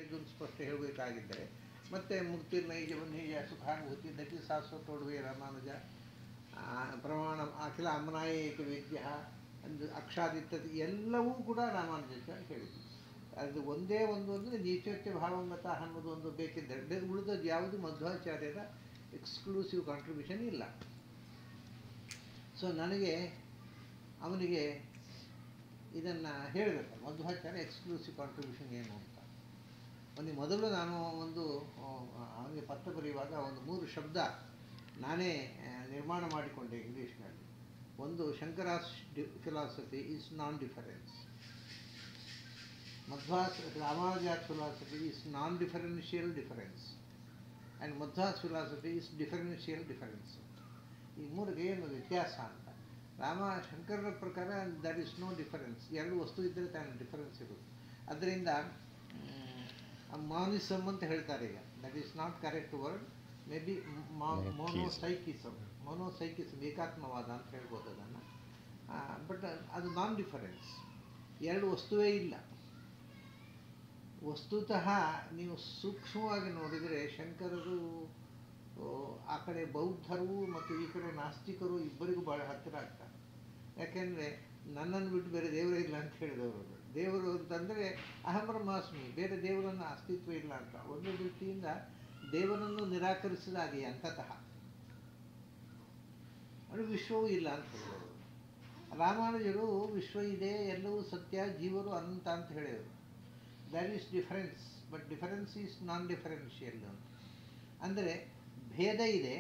ಇದನ್ನು ಸ್ಪಷ್ಟ ಹೇಳಬೇಕಾಗಿದ್ದರೆ ಮತ್ತೆ ಮುಕ್ತಿರ್ನೈಜವನ್ನೀಯ ಸುಖಾನುಭೂತಿ ದಟಿ ಶಾಶ್ವತೋಡುವೆ ರಾಮಾನುಜ ಪ್ರಮಾಣ ಅಖಿಲ ಅಮನಾಯಕ ವೇದ್ಯ ಒಂದು ಅಕ್ಷಾದಿತ್ತದ ಎಲ್ಲವೂ ಕೂಡ ರಾಮಾನುಜಾಚಾರ್ಯ ಹೇಳಿದ್ರು. ಅದು ಒಂದೇ ಒಂದು ಅಂದರೆ ನೀಚೋಚ್ಯ ಭಾವಮತ ಅನ್ನೋದು ಒಂದು ಬೇಕಿದ್ದರೆ ಉಳಿದದ್ದು ಯಾವುದು ಮಧ್ವಾಚಾರ್ಯರ ಎಕ್ಸ್ಕ್ಲೂಸಿವ್ ಕಾಂಟ್ರಿಬ್ಯೂಷನ್ ಇಲ್ಲ. ಸೊ ನನಗೆ ಅವನಿಗೆ ಇದನ್ನು ಹೇಳಬೇಕು, ಮಧ್ವಾಚಾರ್ಯ ಎಕ್ಸ್ಕ್ಲೂಸಿವ್ ಕಾಂಟ್ರಿಬ್ಯೂಷನ್ ಏನು ಅಂತ. ಮೊದಲು ನಾನು ಅವನಿಗೆ ಪತ್ರ ಬರೆಯುವಾಗ ಒಂದು 3 ಶಬ್ದ ನಾನೇ ನಿರ್ಮಾಣ ಮಾಡಿಕೊಂಡೆ ಇಂಗ್ಲೀಷ್ನಲ್ಲಿ. ಒಂದು, Shankara's philosophy is non difference. Ramanuja's philosophy is non differential difference and Madhva's philosophy is differential difference. ಈ 3ಗೆ ಏನು ವ್ಯತ್ಯಾಸ ಅಂತ. ಶಂಕರರ ಪ್ರಕಾರ ದಟ್ ಈಸ್ ನೋ ಡಿಫರೆನ್ಸ್. 2 ವಸ್ತು ಇದ್ದರೆ ತಾನು ಡಿಫರೆನ್ಸ್ ಇರೋದು. ಅದರಿಂದ ಮಾನಿಸಮ್ ಅಂತ ಹೇಳ್ತಾರೆ ಈಗ. That is not correct word. May be monopsychism ಏಕಾತ್ಮವಾದ ಅಂತ ಹೇಳ್ಬೋದು ಅದನ್ನು. ಬಟ್ ಅದು ನಾನ್ ಡಿಫರೆನ್ಸ್. 2 ವಸ್ತುವೇ ಇಲ್ಲ. ವಸ್ತುತಃ ನೀವು ಸೂಕ್ಷ್ಮವಾಗಿ ನೋಡಿದರೆ ಶಂಕರರು ಆ ಕಡೆ ಬೌದ್ಧರು ಮತ್ತು ಈ ಕಡೆ ನಾಸ್ತಿಕರು ಇಬ್ಬರಿಗೂ ಭಾಳ ಹತ್ತಿರ ಆಗ್ತಾರೆ. ಯಾಕೆಂದರೆ ನನ್ನನ್ನು ಬಿಟ್ಟು ಬೇರೆ ದೇವರೇ ಇಲ್ಲ ಅಂತ ಹೇಳಿದವರು. ದೇವರು ಅಂತಂದರೆ ಅಹಂ ಬ್ರಹ್ಮಾಸ್ಮಿ, ಬೇರೆ ದೇವರನ್ನು ಅಸ್ತಿತ್ವ ಇಲ್ಲ ಅಂತ. ಒಂದು ದೃಷ್ಟಿಯಿಂದ ದೇವರನ್ನು ನಿರಾಕರಿಸಿದಾಗೆ ಅಂತತಃ ಅದು ವಿಶ್ವವೂ ಇಲ್ಲ ಅಂತ ಹೇಳಿದವರು. ರಾಮಾನುಜರು ವಿಶ್ವ ಇದೆ, ಎಲ್ಲವೂ ಸತ್ಯ, ಜೀವರು ಅನಂತ ಅಂತ ಹೇಳಿದರು. That is difference, but difference is non differential ಅಂತ. ಅಂದರೆ ಭೇದ ಇದೆ,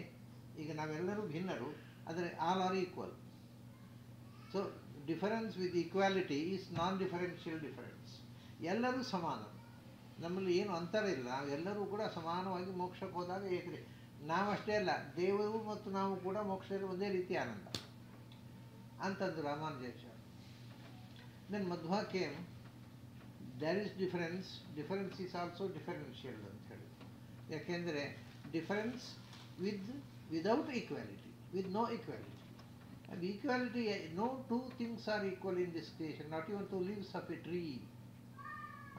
ಈಗ ನಾವೆಲ್ಲರೂ ಭಿನ್ನರು, ಆದರೆ all are equal. So difference with equality is non differential difference. ಎಲ್ಲರೂ ಸಮಾನರು, ನಮ್ಮಲ್ಲಿ ಏನು ಅಂತರ ಇಲ್ಲ. ನಾವೆಲ್ಲರೂ ಕೂಡ ಸಮಾನವಾಗಿ ಮೋಕ್ಷಕ್ಕೆ ಹೋದಾಗ ಏಕ್ರಿ. ನಾವಷ್ಟೇ ಅಲ್ಲ, ದೇವರು ಮತ್ತು ನಾವು ಕೂಡ ಮೋಕ್ಷದಲ್ಲಿ ಒಂದೇ ರೀತಿ ಆನಂದ ಅಂತಂದು ರಾಮಾನುಜಾಚಾರ್ಯ. ದೆನ್ ಮಧ್ವಾಕ್ಕೆ there is difference, difference is also differential ಅಂತ ಹೇಳಿ. ಯಾಕೆಂದರೆ difference without equality, with no equality. And equality, no two things are equal in this creation, not even 2 leaves of a tree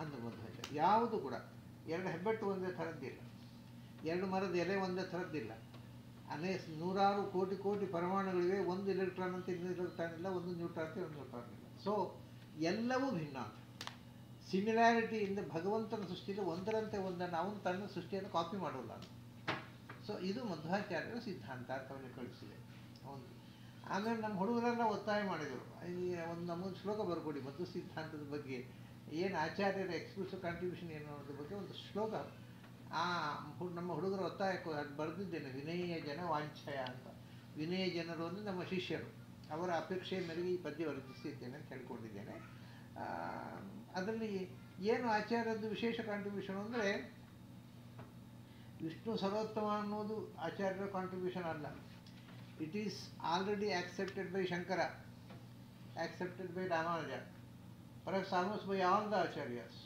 ಅಂದ್ರೆ ಮಧ್ವಾಚಾರ್ಯ. ಯಾವುದು ಕೂಡ 2 ಹೆಬ್ಬೆಟ್ಟು ಒಂದೇ ಥರದ್ದಿಲ್ಲ, 2 ಮರದ ಎಲೆ ಒಂದೇ ಥರದ್ದಿಲ್ಲ. ನೂರಾರು ಕೋಟಿ ಕೋಟಿ ಪರಮಾಣುಗಳಿವೆ, ಒಂದು ಇಲೆಕ್ಟ್ರಾನ್ ಅಂತ ಇನ್ನೊಂದು ಇಲೆಕ್ಟ್ರಾನ್ ಇಲ್ಲ, ಒಂದು ನ್ಯೂಟ್ರಾನ್ ಅಂತ ಒಂದು ನ್ಯೂಟ್ರಾನ್ ಇಲ್ಲ. ಸೊ ಎಲ್ಲವೂ ಭಿನ್ನ. ಸಿಮಿಲಾರಿಟಿಯಿಂದ ಭಗವಂತನ ಸೃಷ್ಟಿಯಲ್ಲಿ ಒಂದರಂತೆ ಒಂದನ್ನು ಅವನು ತನ್ನ ಸೃಷ್ಟಿಯನ್ನು ಕಾಪಿ ಮಾಡೋಲ್ಲ. ಸೊ ಇದು ಮಧ್ವಾಚಾರ್ಯರ ಸಿದ್ಧಾಂತ ಅಂತ ಅವನಿಗೆ ಕಳಿಸಿದೆ. ಅವನು ಆಮೇಲೆ ನಮ್ಮ ಹುಡುಗರೆಲ್ಲ ಒತ್ತಾಯ ಮಾಡಿದರು, ಒಂದು ನಮಗೊಂದು ಶ್ಲೋಕ ಬರ್ಕೊಡಿ ಮಧ್ವ ಸಿದ್ಧಾಂತದ ಬಗ್ಗೆ, ಏನು ಆಚಾರ್ಯರ ಎಕ್ಸ್ಕ್ಲೂಸಿವ್ ಕಾಂಟ್ರಿಬ್ಯೂಷನ್ ಏನು ಅನ್ನೋದ್ರ ಬಗ್ಗೆ ಒಂದು ಶ್ಲೋಕ. ನಮ್ಮ ಹುಡುಗರ ಒತ್ತಾಯಕ್ಕೆ ಬರೆದಿದ್ದೇನೆ, ವಿನಯ ಜನ ವಾಂಛಯ ಅಂತ. ವಿನಯ ಜನರು ಅಂದರೆ ನಮ್ಮ ಶಿಷ್ಯರು, ಅವರ ಅಪೇಕ್ಷೆಯ ಮೇರೆಗೆ ಈ ಪದ್ಯ ವರ್ತಿಸಿದ್ದೇನೆ ಅಂತ ಹೇಳ್ಕೊಂಡಿದ್ದೇನೆ. ಅದರಲ್ಲಿ ಏನು ಆಚಾರ್ಯದ್ದು ವಿಶೇಷ ಕಾಂಟ್ರಿಬ್ಯೂಷನ್ ಅಂದರೆ, ವಿಷ್ಣು ಸರ್ವೋತ್ತಮ ಅನ್ನೋದು ಆಚಾರ್ಯರ ಕಾಂಟ್ರಿಬ್ಯೂಷನ್ ಅಲ್ಲ. It is already accepted by Shankara, accepted by Ramanuja, perhaps almost by all the acharyas.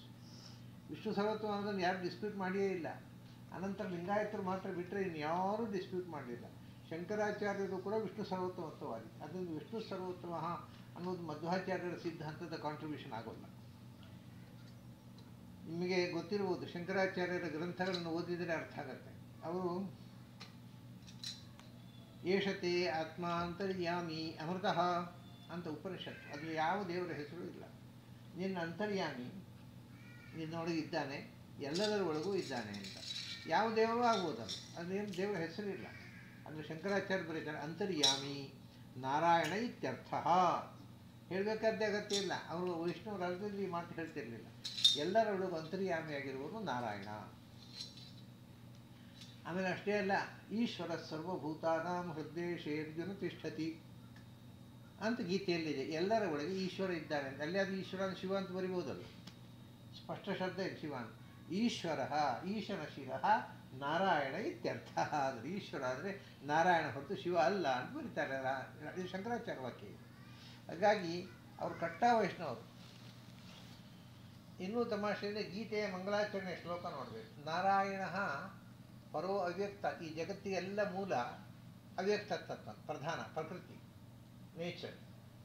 Vishnu ಸರ್ವೋತ್ತಮ ಅನ್ನೋದನ್ನು ಯಾರು ಡಿಸ್ಪ್ಯೂಟ್ ಮಾಡಿಯೇ ಇಲ್ಲ. ಅನಂತರ ಲಿಂಗಾಯತರು ಮಾತ್ರ ಬಿಟ್ಟರೆ ಇನ್ಯಾರೂ ಡಿಸ್ಪ್ಯೂಟ್ ಮಾಡಲಿಲ್ಲ. ಶಂಕರಾಚಾರ್ಯರು ಕೂಡ ವಿಷ್ಣು ಸರ್ವೋತ್ತಮತ್ವವಾದಿ. ಅದರಿಂದ ವಿಷ್ಣು ಸರ್ವೋತ್ತಮ ಅನ್ನೋದು ಮಧ್ವಾಚಾರ್ಯರ ಸಿದ್ಧಾಂತದ ಕಾಂಟ್ರಿಬ್ಯೂಷನ್ ಆಗೋಲ್ಲ. ನಿಮಗೆ ಗೊತ್ತಿರ್ಬೋದು, ಶಂಕರಾಚಾರ್ಯರ ಗ್ರಂಥಗಳನ್ನು ಓದಿದರೆ ಅರ್ಥ ಆಗುತ್ತೆ. ಅವರು ಏಷತೆ ಆತ್ಮ ಅಂತರ್ಯಾಮಿ ಅಮೃತಃ ಅಂತ ಉಪನಿಷತ್ತು, ಅದು ಯಾವ ದೇವರ ಹೆಸರು ಇಲ್ಲ. ನಿನ್ನ ಅಂತರ್ಯಾಮಿ ನಿನ್ನೊಳಗೆ ಇದ್ದಾನೆ, ಎಲ್ಲದರ ಒಳಗೂ ಇದ್ದಾನೆ ಅಂತ. ಯಾವ ದೇವರು ಆಗ್ಬೋದಲ್ಲ, ಅದೇನು ದೇವರ ಹೆಸರಿಲ್ಲ. ಅಂದರೆ ಶಂಕರಾಚಾರ್ಯ ಬರೀತಾರೆ ಅಂತರ್ಯಾಮಿ ನಾರಾಯಣ ಇತ್ಯರ್ಥ. ಹೇಳಬೇಕಾದ್ದೇ ಅಗತ್ಯ ಇಲ್ಲ. ಅವರು ವೈಷ್ಣವ ರಾಜ್ಯದಲ್ಲಿ ಈ ಮಾತು ಹೇಳ್ತಿರಲಿಲ್ಲ. ಎಲ್ಲರೊಳಗೂ ಅಂತರ್ಯಾಮಿಯಾಗಿರುವುದು ನಾರಾಯಣ. ಆಮೇಲೆ ಅಷ್ಟೇ ಅಲ್ಲ, ಈಶ್ವರ ಸರ್ವಭೂತಾನಾಂ ಹೃದಯೇಶೇರ್ಜುನ ತಿಷ್ಠತಿ ಅಂತ ಗೀತೆಯಲ್ಲಿದೆ. ಎಲ್ಲರ ಒಳಗೆ ಈಶ್ವರ ಇದ್ದಾನೆ ಅಂತ. ಅಲ್ಲಿ ಅದು ಈಶ್ವರ ಶಿವ ಅಂತ ಬರಿಬೋದಲ್ಲ, ಸ್ಪಷ್ಟ ಶಬ್ದ ಇದೆ ಶಿವ ಅಂತ. ಈಶ್ವರ ಈಶನ ಶಿರ ನಾರಾಯಣ ಇತ್ಯರ್ಥ. ಆದರೆ ಈಶ್ವರ ಅಂದರೆ ನಾರಾಯಣ ಹೊರತು ಶಿವ ಅಲ್ಲ ಅಂತ ಬರೀತಾರೆ. ಇದು ಶಂಕರಾಚಾರ್ಯ ವಾಕ್ಯ. ಹಾಗಾಗಿ ಅವರು ಕಟ್ಟ ವೈಷ್ಣವರು. ಇನ್ನೂ ತಮಾಷೆಯಲ್ಲಿ ಗೀತೆಯ ಮಂಗಳಾಚರಣೆ ಶ್ಲೋಕ ನೋಡಬೇಕು. ನಾರಾಯಣ ಪರೋ ಅವ್ಯಕ್ತ. ಈ ಜಗತ್ತಿಗೆಲ್ಲ ಮೂಲ ಅವ್ಯಕ್ತ ತತ್ವ, ಪ್ರಧಾನ ಪ್ರಕೃತಿ, ನೇಚರ್.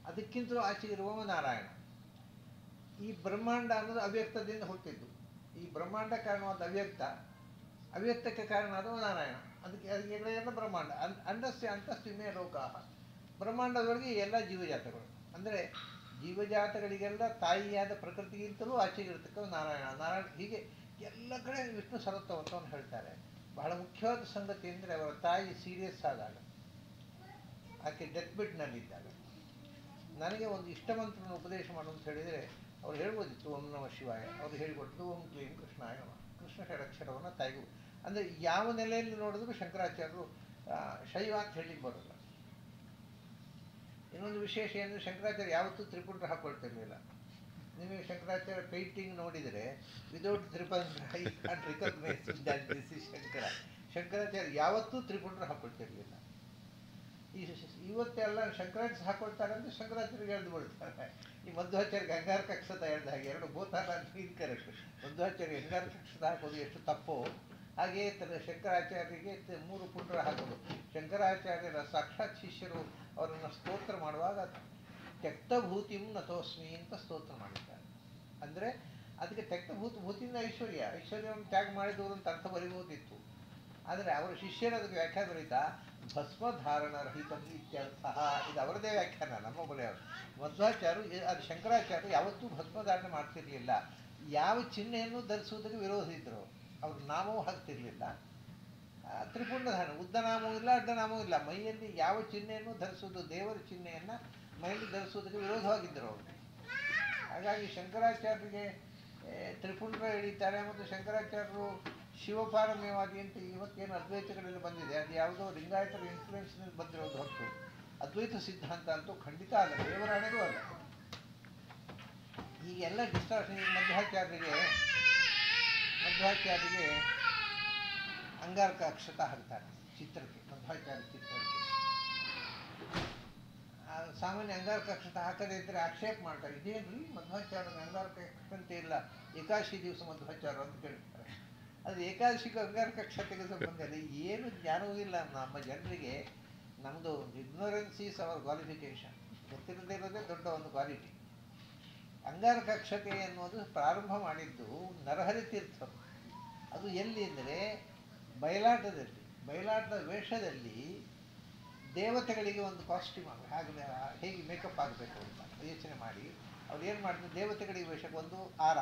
ಅದಕ್ಕಿಂತಲೂ ಆಚೆಗಿರುವವ ನಾರಾಯಣ. ಈ ಬ್ರಹ್ಮಾಂಡ ಅನ್ನೋದು ಅವ್ಯಕ್ತದಿಂದ ಹುಟ್ಟಿದ್ದು. ಈ ಬ್ರಹ್ಮಾಂಡ ಕಾರಣವಾದ ಅವ್ಯಕ್ತ, ಅವ್ಯಕ್ತಕ್ಕೆ ಕಾರಣ ಅದು ನಾರಾಯಣ. ಅದಕ್ಕೆ ಎಲ್ಲ ಬ್ರಹ್ಮಾಂಡ ಅಂಡಸ್ಯ ಅಂತಸ್ತಿಮೆ ಲೋಕ. ಬ್ರಹ್ಮಾಂಡದೊಳಗೆ ಎಲ್ಲ ಜೀವಜಾತಗಳು, ಅಂದರೆ ಜೀವಜಾತಗಳಿಗೆಲ್ಲ ತಾಯಿಯಾದ ಪ್ರಕೃತಿಗಿಂತಲೂ ಆಚೆಗಿರ್ತಕ್ಕ ನಾರಾಯಣ. ನಾರಾಯಣ ಹೀಗೆ ಎಲ್ಲ ಕಡೆ ವಿಷ್ಣು ಸರ್ವೋತ್ತಮತ್ವವನ್ನು ಹೇಳ್ತಾರೆ. ಬಹಳ ಮುಖ್ಯವಾದ ಸಂಗತಿ ಅಂದರೆ ಅವರ ತಾಯಿ ಸೀರಿಯಸ್ ಆದಾಗ, ಆಕೆ ಡೆತ್ ಬೆಡ್ನಲ್ಲಿದ್ದಾಗ ನನಗೆ ಒಂದು ಇಷ್ಟಮಂತ್ರನ ಉಪದೇಶ ಮಾಡು ಅಂತ ಹೇಳಿದರೆ ಅವ್ರು ಹೇಳ್ಬೋದಿತ್ತು ಓಂ ನಮಃ ಶಿವಾಯ. ಅವ್ರು ಹೇಳಿಕೊಟ್ಟು ಓಂ ಕ್ಲೀಂ ಕೃಷ್ಣಾಯ ನಮಃ. ಕೃಷ್ಣ ಷಡಕ್ಷರವನ್ನು ತಾಯಿಗೂ, ಅಂದರೆ ಯಾವ ನೆಲೆಯಲ್ಲಿ ನೋಡಿದ್ರು ಶಂಕರಾಚಾರ್ಯರು ಶೈವ ಅಂತ ಹೇಳಲಿಕ್ಕೆ ಬರೋಲ್ಲ. ಇನ್ನೊಂದು ವಿಶೇಷ ಏನು, ಶಂಕರಾಚಾರ್ಯ ಯಾವತ್ತೂ ತ್ರಿಪುಂಡ್ರ ಹಾಕೊಳ್ತಿರ್ಲಿಲ್ಲ. ನಿಮಗೆ ಶಂಕರಾಚಾರ್ಯ ಪೇಂಟಿಂಗ್ ನೋಡಿದರೆ without tripundra I can't recognise that this is Shankara. Shankaracharya ಯಾವತ್ತೂ ತ್ರಿಪುಂಡ್ರ ಹಾಕೊಳ್ತಿರ್ಲಿಲ್ಲ. ಇವತ್ತೆಲ್ಲ ಶಂಕರಾಚಾರ್ಯ ಹಾಕೊಳ್ತಾರೆ ಅಂದರೆ ಶಂಕರಾಚಾರ್ಯಗೆ ಎಳ್ದು ಬಿಡ್ತಾರೆ. ಈ ಮಧ್ವಾಚಾರ್ಯಗೆ ಅಂಗಾರ ಕಕ್ಷತ ಎಳ್ದ ಹಾಗೆ ಎರಡು ಬೋತಾರ ಇನ್ಕರೆಕ್ಟ್. ಮಧ್ವಾಚಾರ್ಯ ಅಂಗಾರ ಕಕ್ಷತ ಹಾಕೋದು ಎಷ್ಟು ತಪ್ಪೋ ಹಾಗೆಯೇ ಶಂಕರಾಚಾರ್ಯರಿಗೆ 3 ಪುಂಡ್ರ ಹಾಕೋದು. ಶಂಕರಾಚಾರ್ಯರ ಸಾಕ್ಷಾತ್ ಶಿಷ್ಯರು ಅವರನ್ನು ಸ್ತೋತ್ರ ಮಾಡುವಾಗ ತ್ಯಕ್ತಭೂತಿಂ ನತೋಸ್ಮಿ ಅಂತ ಸ್ತೋತ್ರ ಮಾಡಿದ್ದಾರೆ. ಅಂದರೆ ಅದಕ್ಕೆ ಭೂತಿಯಿಂದ ಐಶ್ವರ್ಯವನ್ನು ತ್ಯಾಗ ಮಾಡಿದವರು ಅಂತ ಅರ್ಥ ಬರೀಬಹುದಿತ್ತು. ಆದರೆ ಅವರ ಶಿಷ್ಯರು ಅದಕ್ಕೆ ವ್ಯಾಖ್ಯಾನ ಬರೀತಾ ಭಸ್ಮಧಾರಣ ರಹಿತ ಇತ್ಯರ್ಥ. ಇದು ಅವರದೇ ವ್ಯಾಖ್ಯಾನ, ನಮ್ಮ ಬರೆಯವರು. ಮಧ್ವಾಚಾರ್ಯರು ಅದು ಶಂಕರಾಚಾರ್ಯರು ಯಾವತ್ತೂ ಭಸ್ಮಧಾರಣೆ ಮಾಡ್ತಿರ್ಲಿಲ್ಲ. ಯಾವ ಚಿಹ್ನೆಯನ್ನು ಧರಿಸುವುದಕ್ಕೆ ವಿರೋಧ ಇದ್ದರು. ಅವ್ರ ನಾಮವೂ ಹಾಕ್ತಿರ್ಲಿಲ್ಲ. ತ್ರಿಪುಂಡಧಾರಣೆ, ಉದ್ದನಾಮವೂ ಇಲ್ಲ ಅಡ್ಡನಾಮವೂ ಇಲ್ಲ. ಮೈಯಲ್ಲಿ ಯಾವ ಚಿಹ್ನೆಯನ್ನು ಧರಿಸುವುದು, ದೇವರ ಚಿಹ್ನೆಯನ್ನು ಮೈಯಲ್ಲಿ ಧರಿಸುವುದಕ್ಕೆ ವಿರೋಧವಾಗಿದ್ದರು ಅವರು. ಹಾಗಾಗಿ ಶಂಕರಾಚಾರ್ಯರಿಗೆ ತ್ರಿಪುಂಡ್ರ ಎಳೀತಾರೆ. ಮತ್ತು ಶಂಕರಾಚಾರ್ಯರು ಶಿವಪಾರಮ್ಯವಾದಿ ಅಂತ ಇವತ್ತೇನು ಅದ್ವೈತಗಳಲ್ಲಿ ಬಂದಿದೆ, ಅದು ಯಾವುದೋ ಲಿಂಗಾಯತರ ಇನ್ಫ್ಲೂಯೆನ್ಸ್ನಲ್ಲಿ ಬಂದಿರೋದು ಹೊರತು ಅದ್ವೈತ ಸಿದ್ಧಾಂತ ಅಂತೂ ಖಂಡಿತ ಅಲ್ಲ, ದೇವರಾಣೆಗೂ ಅಲ್ಲ. ಹೀಗೆಲ್ಲ ಡಿಸ್ಟಾರ್ಷನ್. ಮಧ್ವಾಚಾರ್ಯರಿಗೆ ಅಂಗಾರಕ ಅಕ್ಷತ ಹಾಕ್ತಾರೆ ಚಿತ್ರಕ್ಕೆ, ಮಧ್ವಾಚಾರ್ಯ ಚಿತ್ರಕ್ಕೆ. ಸಾಮಾನ್ಯ ಅಂಗಾರಕ ಅಕ್ಷತ ಹಾಕದೇ ಇದ್ದರೆ ಆಕ್ಷೇಪ ಮಾಡ್ತಾರೆ. ಇದೇನ್ರಿ ಮಧ್ವಾಚಾರ್ಯ ಅಂಗಾರಕ ಅಕ್ಷತೆ ಇಲ್ಲ, ಏಕಾದಶಿ ದಿವಸ ಮಧ್ವಾಚಾರ ಅಂತ ಕೇಳ್ತಾರೆ. ಅದು ಏಕಾದಶಿಗೂ ಅಂಗಾರಕ ಅಕ್ಷತೆಗೆ ಸಂಬಂಧ ಇಲ್ಲ. ಏನು ಜ್ಞಾನವೂ ಇಲ್ಲ ನಮ್ಮ ಜನರಿಗೆ. ನಮ್ಮದು ಇಗ್ನೋರೆನ್ಸ್ ಈಸ್ ಅವರ್ ಕ್ವಾಲಿಫಿಕೇಶನ್. ಗೊತ್ತಿರದೇ ಇರೋದೇ ದೊಡ್ಡ ಒಂದು ಕ್ವಾಲಿಟಿ. ಅಂಗಾರಕ ಅಕ್ಷತೆ ಅನ್ನೋದು ಪ್ರಾರಂಭ ಮಾಡಿದ್ದು ನರಹರಿ ತೀರ್ಥರು. ಅದು ಎಲ್ಲಿ ಅಂದರೆ ಬಯಲಾಟದಲ್ಲಿ, ಬಯಲಾಟದ ವೇಷದಲ್ಲಿ ದೇವತೆಗಳಿಗೆ ಒಂದು ಕಾಸ್ಟ್ಯೂಮ್ ಹೇಗೆ ಮೇಕಪ್ ಆಗಬೇಕು ಅಂತ ಯೋಚನೆ ಮಾಡಿ ಅವ್ರು ಏನು ಮಾಡಿದ್ರು, ದೇವತೆಗಳಿಗೆ ವೇಷಕ್ಕೆ ಒಂದು ಆರ,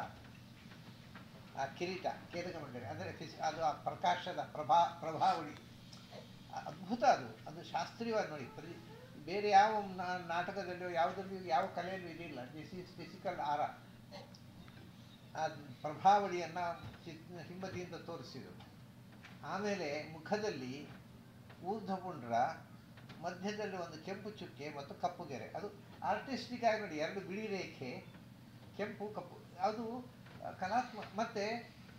ಆ ಕಿರೀಟ, ಕೇದಕ ಮಂಡಳಿ, ಅಂದರೆ ಅದು ಆ ಪ್ರಕಾಶದ ಪ್ರಭಾವಳಿ ಅದ್ಭುತ. ಅದು ಶಾಸ್ತ್ರೀಯವಾಗಿ ನೋಡಿ, ಬೇರೆ ಯಾವ ನಾಟಕದಲ್ಲಿಯೋ ಯಾವುದಲ್ಲಿಯೂ ಯಾವ ಕಲೆಯಲ್ಲೂ ಇದಿಲ್ಲ. ದಿಸ್ ಈಸ್ ಫಿಸಿಕಲ್ ಆರ. ಆ ಪ್ರಭಾವಳಿಯನ್ನು ಹಿಂಬದಿಯಿಂದ ತೋರಿಸಿದರು. ಆಮೇಲೆ ಮುಖದಲ್ಲಿ ಊರ್ಧ್ವಪುಂಡ್ರ, ಮಧ್ಯದಲ್ಲಿ ಒಂದು ಕೆಂಪು ಚುಕ್ಕೆ ಮತ್ತು ಕಪ್ಪು ಗೆರೆ. ಅದು ಆರ್ಟಿಸ್ಟಿಕ್ ಆಗಿ ನೋಡಿ, 2 ಬಿಳಿ ರೇಖೆ, ಕೆಂಪು ಕಪ್ಪು, ಅದು ಕಲಾತ್ಮಕ. ಮತ್ತು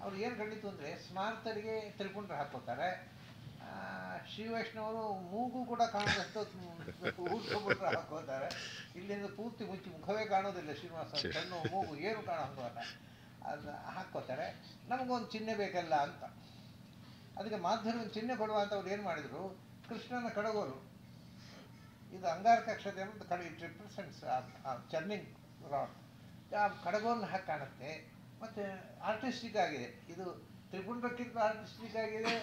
ಅವ್ರು ಏನು ಕಂಡಿತು ಅಂದರೆ ಸ್ಮಾರ್ತರಿಗೆ ತ್ರಿಪುಂಡ್ರ ಹಾಕೋತಾರೆ. ಶ್ರೀ ವೈಷ್ಣವರು ಮೂಗು ಕೂಡ ಕಾಣೋದಷ್ಟು ಊರ್ಧ್ವಪುಂಡ್ರ ಹಾಕೋತಾರೆ. ಇಲ್ಲಿಂದ ಪೂರ್ತಿ ಮುಚ್ಚಿ ಮುಖವೇ ಕಾಣೋದಿಲ್ಲ. ಶ್ರೀನಿವಾಸ ಕಣ್ಣು ಮೂಗು ಏನು ಕಾಣೋಲ್ಲ, ಅದು ಹಾಕ್ಕೋತಾರೆ. ನಮಗೊಂದು ಚಿಹ್ನೆ ಬೇಕಲ್ಲ ಅಂತ. ಅದಕ್ಕೆ ಮಾಧ್ಯಮ ಒಂದು ಚಿಹ್ನೆ ಕೊಡುವ ಅಂತ ಅವ್ರು ಏನು ಮಾಡಿದರು, ಕೃಷ್ಣನ ಕಡಗೋಲು, ಇದು ಅಂಗಾರಕ ಅಕ್ಷತೆ ಅನ್ನೋದು ಇಟ್ ರಿಪ್ರೆಸೆಂಟ್ಸ್ ಚರ್ನಿಂಗ್ ರಾಡ್. ಆ ಕಡಗೋಲು ಹಾಕಿ ಕಾಣುತ್ತೆ. ಮತ್ತು ಆರ್ಟಿಸ್ಟಿಕ್ ಆಗಿದೆ. ಇದು ತ್ರಿಪುಂಡ್ರಕ್ಕಿಂತ ಆರ್ಟಿಸ್ಟಿಕ್ ಆಗಿದೆ,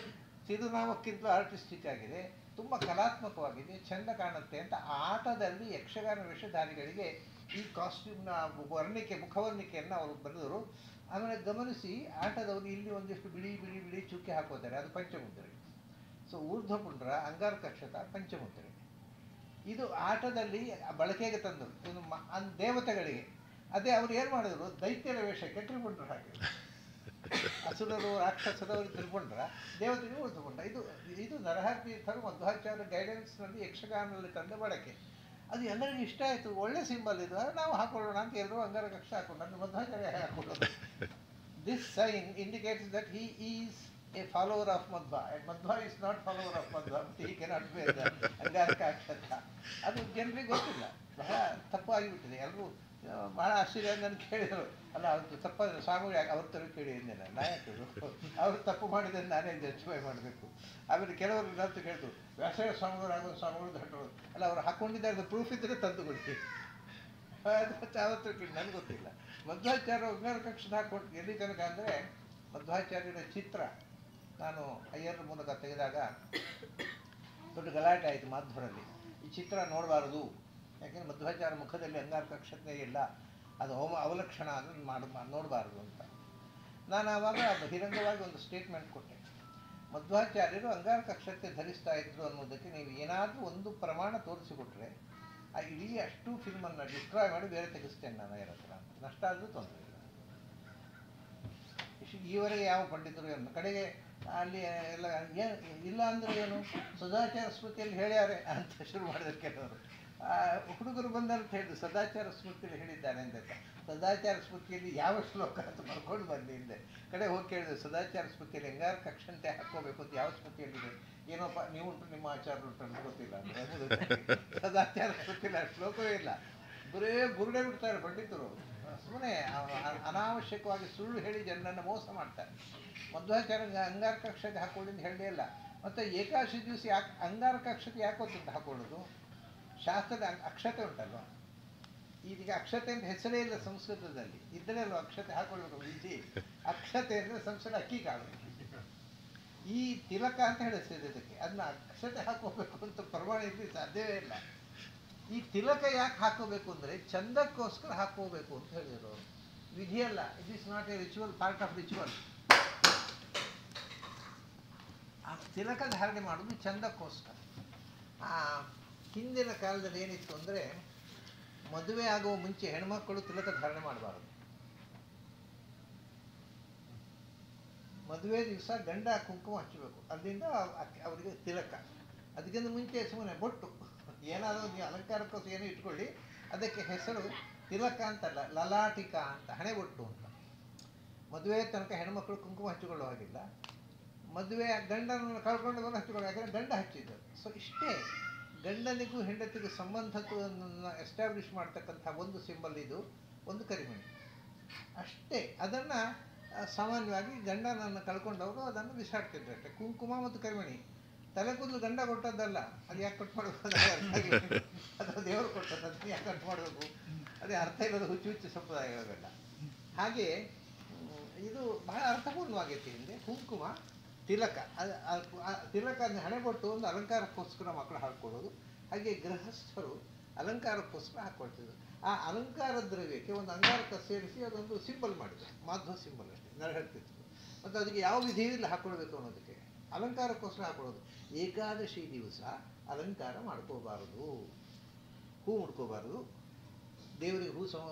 ಸಿರುನಾಮಕ್ಕಿಂತ ಆರ್ಟಿಸ್ಟಿಕ್ ಆಗಿದೆ, ತುಂಬ ಕಲಾತ್ಮಕವಾಗಿದೆ, ಚೆಂದ ಕಾಣುತ್ತೆ ಅಂತ ಆಟದಲ್ಲಿ ಯಕ್ಷಗಾನ ವೇಷಧಾರಿಗಳಿಗೆ ಈ ಕಾಸ್ಟ್ಯೂಮ್ನ ಮುಖವರ್ಣಿಕೆಯನ್ನು ಅವರು ಬರೆದರು. ಆಮೇಲೆ ಗಮನಿಸಿ, ಆಟದವರು ಇಲ್ಲಿ ಒಂದಿಷ್ಟು ಬಿಳಿ ಬಿಳಿ ಬಿಳಿ ಚುಕ್ಕೆ ಹಾಕೋತಾರೆ, ಅದು ಪಂಚಮುದ್ರೆ. ಸೊ ಊರ್ಧ್ವಪುಂಡ್ರ, ಅಂಗಾರಕ ಅಕ್ಷತ, ಪಂಚಮುದ್ರೆ. ಇದು ಆಟದಲ್ಲಿ ಬಳಕೆಗೆ ತಂದರು. ಇದು ದೇವತೆಗಳಿಗೆ. ಅದೇ ಅವ್ರು ಏನು ಮಾಡಿದ್ರು, ದೈತ್ಯರ ವೇಷಕ್ಕೆ ತ್ರಿಪುಂಡ್ರ ಹಾಕಿದ್ರು. ಅಸುರರು ರಾಕ್ಷಸರವರು ತ್ರಿಪುಂಡ್ರ, ದೇವತೆಗಳು ಊರ್ಧ್ವಪುಂಡ್ರ. ಇದು ನರಹರಿ ತೀರ್ಥರು ಮಧ್ವಾಚಾರ್ಯ ಗೈಡೆನ್ಸ್ನಲ್ಲಿ ಯಕ್ಷಗಾನದಲ್ಲಿ ತಂದ ಬಳಕೆ. ಅದು ಎಲ್ಲರಿಗೂ ಇಷ್ಟ ಆಯಿತು. ಒಳ್ಳೆ ಸಿಂಬಲ್ ಇದು, ನಾವು ಹಾಕೊಳ್ಳೋಣ ಅಂತ ಎಲ್ಲರೂ ಅಂಗಾರಕ ಅಕ್ಷತ ಹಾಕೊಂಡು ನನ್ನ ಮಧ್ವಾಚಾರ್ಯ ಹಾಕೊಳ್ಳೋದು. This sign indicates that he is a follower of Madhva, and Madhva is not follower of Madhva, but he cannot bear the angaraka akshata. ಅದು ಜನರಿಗೆ ಗೊತ್ತಿಲ್ಲ, ಬಹಳ ತಪ್ಪಾಗಿಬಿಟ್ಟಿದೆ. ಎಲ್ಲರೂ ಬಹಳ ಆಶ್ಚರ್ಯ ನನ್ನ ಕೇಳಿದರು. ಅಲ್ಲ, ಅವ್ರು ತಪ್ಪಾದರೆ ಸ್ವಾಮಿಗಳು ಯಾಕೆ ಅವ್ರ ಥರ ಕೇಳಿ ಎಂದೇನೆ ನಾಯಕರು, ಅವರು ತಪ್ಪು ಮಾಡಿದರೆ ನಾನೇ ಜಸ್ಟಿಫೈ ಮಾಡಬೇಕು. ಆಮೇಲೆ ಕೆಲವರು ನಂತರ ಕೇಳಿದ್ರು, ವ್ಯಾಸರಾಯ ಸ್ವಾಮಿಗಳು ಆಗೋದು ಸ್ವಾಮಿಗಳು ದೊಡ್ಡವರು ಅಲ್ಲ, ಅವ್ರು ಹಾಕ್ಕೊಂಡಿದ್ದಾರೆ ಪ್ರೂಫ್ ಇದ್ದರೆ ತಂದು ಕೊಡ್ತೀವಿ. ಅವತ್ತು ಕೇಳಿ ನನಗೆ ಗೊತ್ತಿಲ್ಲ. ಮಧ್ವಾಚಾರ್ಯ ಅಂಗಾರಕ ಅಕ್ಷತ ಹಾಕ್ಕೊಂಡು ಎಲ್ಲಿ ತನಕ ಅಂದರೆ ಮಧ್ವಾಚಾರ್ಯರ ಚಿತ್ರ ನಾನು ಅಯ್ಯರ ಮೂಲಕ ತೆಗೆದಾಗ ದೊಡ್ಡ ಗಲಾಟೆ ಆಯಿತು ಮಾಧ್ವರಲ್ಲಿ. ಈ ಚಿತ್ರ ನೋಡಬಾರದು, ಯಾಕೆಂದರೆ ಮಧ್ವಾಚಾರ್ಯ ಮುಖದಲ್ಲಿ ಅಂಗಾರಕ ಅಕ್ಷತೆ ಇಲ್ಲ, ಅದು ಅವಲಕ್ಷಣ, ಅದನ್ನು ನೋಡಬಾರ್ದು ಅಂತ. ನಾನು ಆವಾಗ ಬಹಿರಂಗವಾಗಿ ಒಂದು ಸ್ಟೇಟ್ಮೆಂಟ್ ಕೊಟ್ಟೆ. ಮಧ್ವಾಚಾರ್ಯರು ಅಂಗಾರಕ ಅಕ್ಷತೆ ಧರಿಸ್ತಾ ಇದ್ರು ಅನ್ನೋದಕ್ಕೆ ನೀವು ಏನಾದರೂ ಒಂದು ಪ್ರಮಾಣ ತೋರಿಸಿಕೊಟ್ರೆ ಆ ಇಡೀ ಅಷ್ಟು ಫಿಲ್ಮನ್ನು ಡಿಸ್ಟ್ರಾಯ್ ಮಾಡಿ ಬೇರೆ ತೆಗೆಸ್ತೇನೆ ನಾನು ಯಾರ ಹತ್ರ ಅಂತ. ನಷ್ಟ ಆದರೂ ತೊಂದರೆ ಇಲ್ಲ. ಈವರೆಗೆ ಯಾವ ಪಂಡಿತರು ಏನು ಕಡೆಗೆ ಅಲ್ಲಿ ಎಲ್ಲ ಇಲ್ಲ ಅಂದರೆ ಏನು ಸದಾಚಾರ ಸ್ಮೃತಿಯಲ್ಲಿ ಹೇಳ್ಯಾರೆ ಅಂತ ಶುರು ಮಾಡಿದ್ರು ಕೆಲವರು. ಹುಡುಗರು ಬಂದಂತ ಹೇಳಿದ್ರು ಸದಾಚಾರ ಸ್ಮೃತಿಯಲ್ಲಿ ಹೇಳಿದ್ದಾರೆ ಅಂತ. ಸದಾಚಾರ ಸ್ಮೃತಿಯಲ್ಲಿ ಯಾವ ಶ್ಲೋಕ ಅಂತ ಬರ್ಕೊಂಡು ಬಂದು ಹಿಂದೆ ಕಡೆ ಹೋಗಿ ಕೇಳಿದ್ರು, ಸದಾಚಾರ ಸ್ಮೃತಿಯಲ್ಲಿ ಅಂಗಾರಕ ಅಕ್ಷತೆ ಹಾಕ್ಕೋಬೇಕು ಅಂತ ಯಾವ ಸ್ಮೃತಿಯಲ್ಲಿದೆ? ಏನೋಪ್ಪ ನೀವು ಉಂಟು ನಿಮ್ಮ ಆಚಾರ ಉಂಟು ಅಂತ ಗೊತ್ತಿಲ್ಲ ಅಂತ. ಸದಾಚಾರ ಸ್ಮೃತಿಯಲ್ಲಿ ಆ ಶ್ಲೋಕವೇ ಇಲ್ಲ, ಬರೇ ಬುರುಡೆ ಬಿಡ್ತಾರೆ ಪಂಡಿತರು. ಸುಮ್ಮನೆ ಅನಾವಶ್ಯಕವಾಗಿ ಸುಳ್ಳು ಹೇಳಿ ಜನರನ್ನು ಮೋಸ ಮಾಡ್ತಾರೆ. ಮಧ್ವಾಚಾರ್ಯ ಅಂಗಾರಕ ಅಕ್ಷತೆ ಹಾಕೊಳ್ಳಿ ಅಂತ ಹೇಳಲೇ ಇಲ್ಲ. ಮತ್ತು ಏಕಾದಶಿ ದಿವಸ ಯಾಕೆ ಅಂಗಾರಕ ಅಕ್ಷತೆ ಯಾಕೋತಂತ ಹಾಕೊಳ್ಳೋದು? ಶಾಸ್ತ್ರದ ಅಕ್ಷತೆ ಉಂಟಲ್ವ, ಇದೀಗ ಅಕ್ಷತೆ ಅಂತ ಹೆಸರೇ ಇಲ್ಲ ಸಂಸ್ಕೃತದಲ್ಲಿ, ಇದ್ದರೆ ಅಲ್ವ ಅಕ್ಷತೆ ಹಾಕೊಳ್ಬೇಕು. ವಿಧಿ ಅಕ್ಷತೆ ಅಂದರೆ ಸಂಸ್ಕೃತ ಅಕ್ಕಿ ಕಾಳು, ಈ ತಿಲಕ ಅಂತ ಹೇಳಿಸಿದೆ ಇದಕ್ಕೆ. ಅದನ್ನ ಅಕ್ಷತೆ ಹಾಕೋಬೇಕು ಅಂತ ಪ್ರಮಾಣ ಇರಲಿ ಸಾಧ್ಯವೇ ಇಲ್ಲ. ಈ ತಿಲಕ ಯಾಕೆ ಹಾಕೋಬೇಕು ಅಂದರೆ ಚಂದಕ್ಕೋಸ್ಕರ ಹಾಕೋಬೇಕು ಅಂತ ಹೇಳಿದರು. ವಿಧಿಯಲ್ಲ, it is not a ritual, part of ritual. ಆ ತಿಲಕ ಧಾರಣೆ ಮಾಡೋದು ಚಂದಕ್ಕೋಸ್ಕರ. ಹಿಂದಿನ ಕಾಲದಲ್ಲಿ ಏನಿತ್ತು ಅಂದರೆ ಮದುವೆ ಆಗುವ ಮುಂಚೆ ಹೆಣ್ಮಕ್ಕಳು ತಿಲಕ ಧಾರಣೆ ಮಾಡಬಾರದು. ಮದುವೆ ದಿವಸ ಗಂಡ ಕುಂಕುಮ ಹಚ್ಚಬೇಕು, ಅಲ್ಲಿಂದ ಅವರಿಗೆ ತಿಲಕ. ಅದಕ್ಕಿಂತ ಮುಂಚೆ ಸುಮ್ಮನೆ ಬೊಟ್ಟು ಏನಾದರೂ ನೀವು ಅಲಂಕಾರಕ್ಕೋಸ್ಕರ ಏನೋ ಇಟ್ಕೊಳ್ಳಿ, ಅದಕ್ಕೆ ಹೆಸರು ತಿಲಕ ಅಂತಲ್ಲ, ಲಲಾಟಿಕ ಅಂತ, ಹಣೆ ಬೊಟ್ಟು ಅಂತ. ಮದುವೆ ತನಕ ಹೆಣ್ಮಕ್ಳು ಕುಂಕುಮ ಹಚ್ಚಿಕೊಳ್ಳೋ ಹಾಗಿಲ್ಲ. ಮದುವೆ ಗಂಡನನ್ನು ಕಳ್ಕೊಂಡು ಬಂದು ಹಚ್ಚಿಕೊಳ್ಳೋ, ಯಾಕಂದರೆ ಗಂಡ ಹಚ್ಚಿದ್ದರು. ಸೊ ಇಷ್ಟೇ ಗಂಡನಿಗೂ ಹೆಂಡತಿಗೂ ಸಂಬಂಧತ್ವವನ್ನು ಎಸ್ಟಾಬ್ಲಿಷ್ ಮಾಡ್ತಕ್ಕಂಥ ಒಂದು ಸಿಂಬಲ್ ಇದು, ಒಂದು ಕರಿಮಣಿ ಅಷ್ಟೇ. ಅದನ್ನು ಸಾಮಾನ್ಯವಾಗಿ ಗಂಡನನ್ನು ಕಳ್ಕೊಂಡವರು ಅದನ್ನು ಬಿಸಾಡ್ತಿದ್ರು ಅಷ್ಟೇ. ಕುಂಕುಮ ಮತ್ತು ಕರಿಮಣಿ ತಲೆ ಕೂದಲು ಗಂಡ ಕೊಟ್ಟದ್ದಲ್ಲ, ಅದು ಯಾಕೆ ಕಟ್ ಮಾಡಬೇಕು? ಅದು ದೇವರು ಕೊಟ್ಟದ್ದು, ಅದನ್ನು ಯಾಕೆ ಕಟ್ ಮಾಡಬೇಕು? ಅದೇ ಅರ್ಥ ಇಲ್ಲದ ಹುಚ್ಚು ಹುಚ್ಚು ಸಂಪ್ರದಾಯಗಳೆಲ್ಲ. ಹಾಗೆ ಇದು ಬಹಳ ಅರ್ಥಪೂರ್ಣವಾಗೈತಿ. ಹಿಂದೆ ಕುಂಕುಮ ತಿಲಕ, ತಿಲಕ ಅಂದರೆ ಹಣೆಬೊಟ್ಟು ಒಂದು ಅಲಂಕಾರಕ್ಕೋಸ್ಕರ ಮಕ್ಕಳು ಹಾಕ್ಕೊಳ್ಳೋದು. ಹಾಗೆ ಗೃಹಸ್ಥರು ಅಲಂಕಾರಕ್ಕೋಸ್ಕರ ಹಾಕ್ಕೊಳ್ತಿದ್ರು. ಆ ಅಲಂಕಾರ ದ್ರವ್ಯಕ್ಕೆ ಒಂದು ಅಂಗಾರಕ ಸೇರಿಸಿ ಅದೊಂದು ಸಿಂಬಲ್ ಮಾಡಿದ್ರು, ಮಾಧ್ವ ಸಿಂಬಲ್ ಅಷ್ಟೇ, ನರಹಟ್ಟಿತ್ತು. ಮತ್ತು ಅದಕ್ಕೆ ಯಾವ ವಿಧಿಯಿಲ್ಲ ಹಾಕ್ಕೊಳ್ಬೇಕು ಅನ್ನೋದಕ್ಕೆ, ಅಲಂಕಾರಕ್ಕೋಸ್ಕರ ಹಾಕ್ಕೊಳ್ಳೋದು. ಏಕಾದಶಿ ದಿವಸ ಅಲಂಕಾರ ಮಾಡ್ಕೋಬಾರದು, ಹೂ ಮುಡ್ಕೋಬಾರದು, ದೇವರಿಗೆ ಹೂ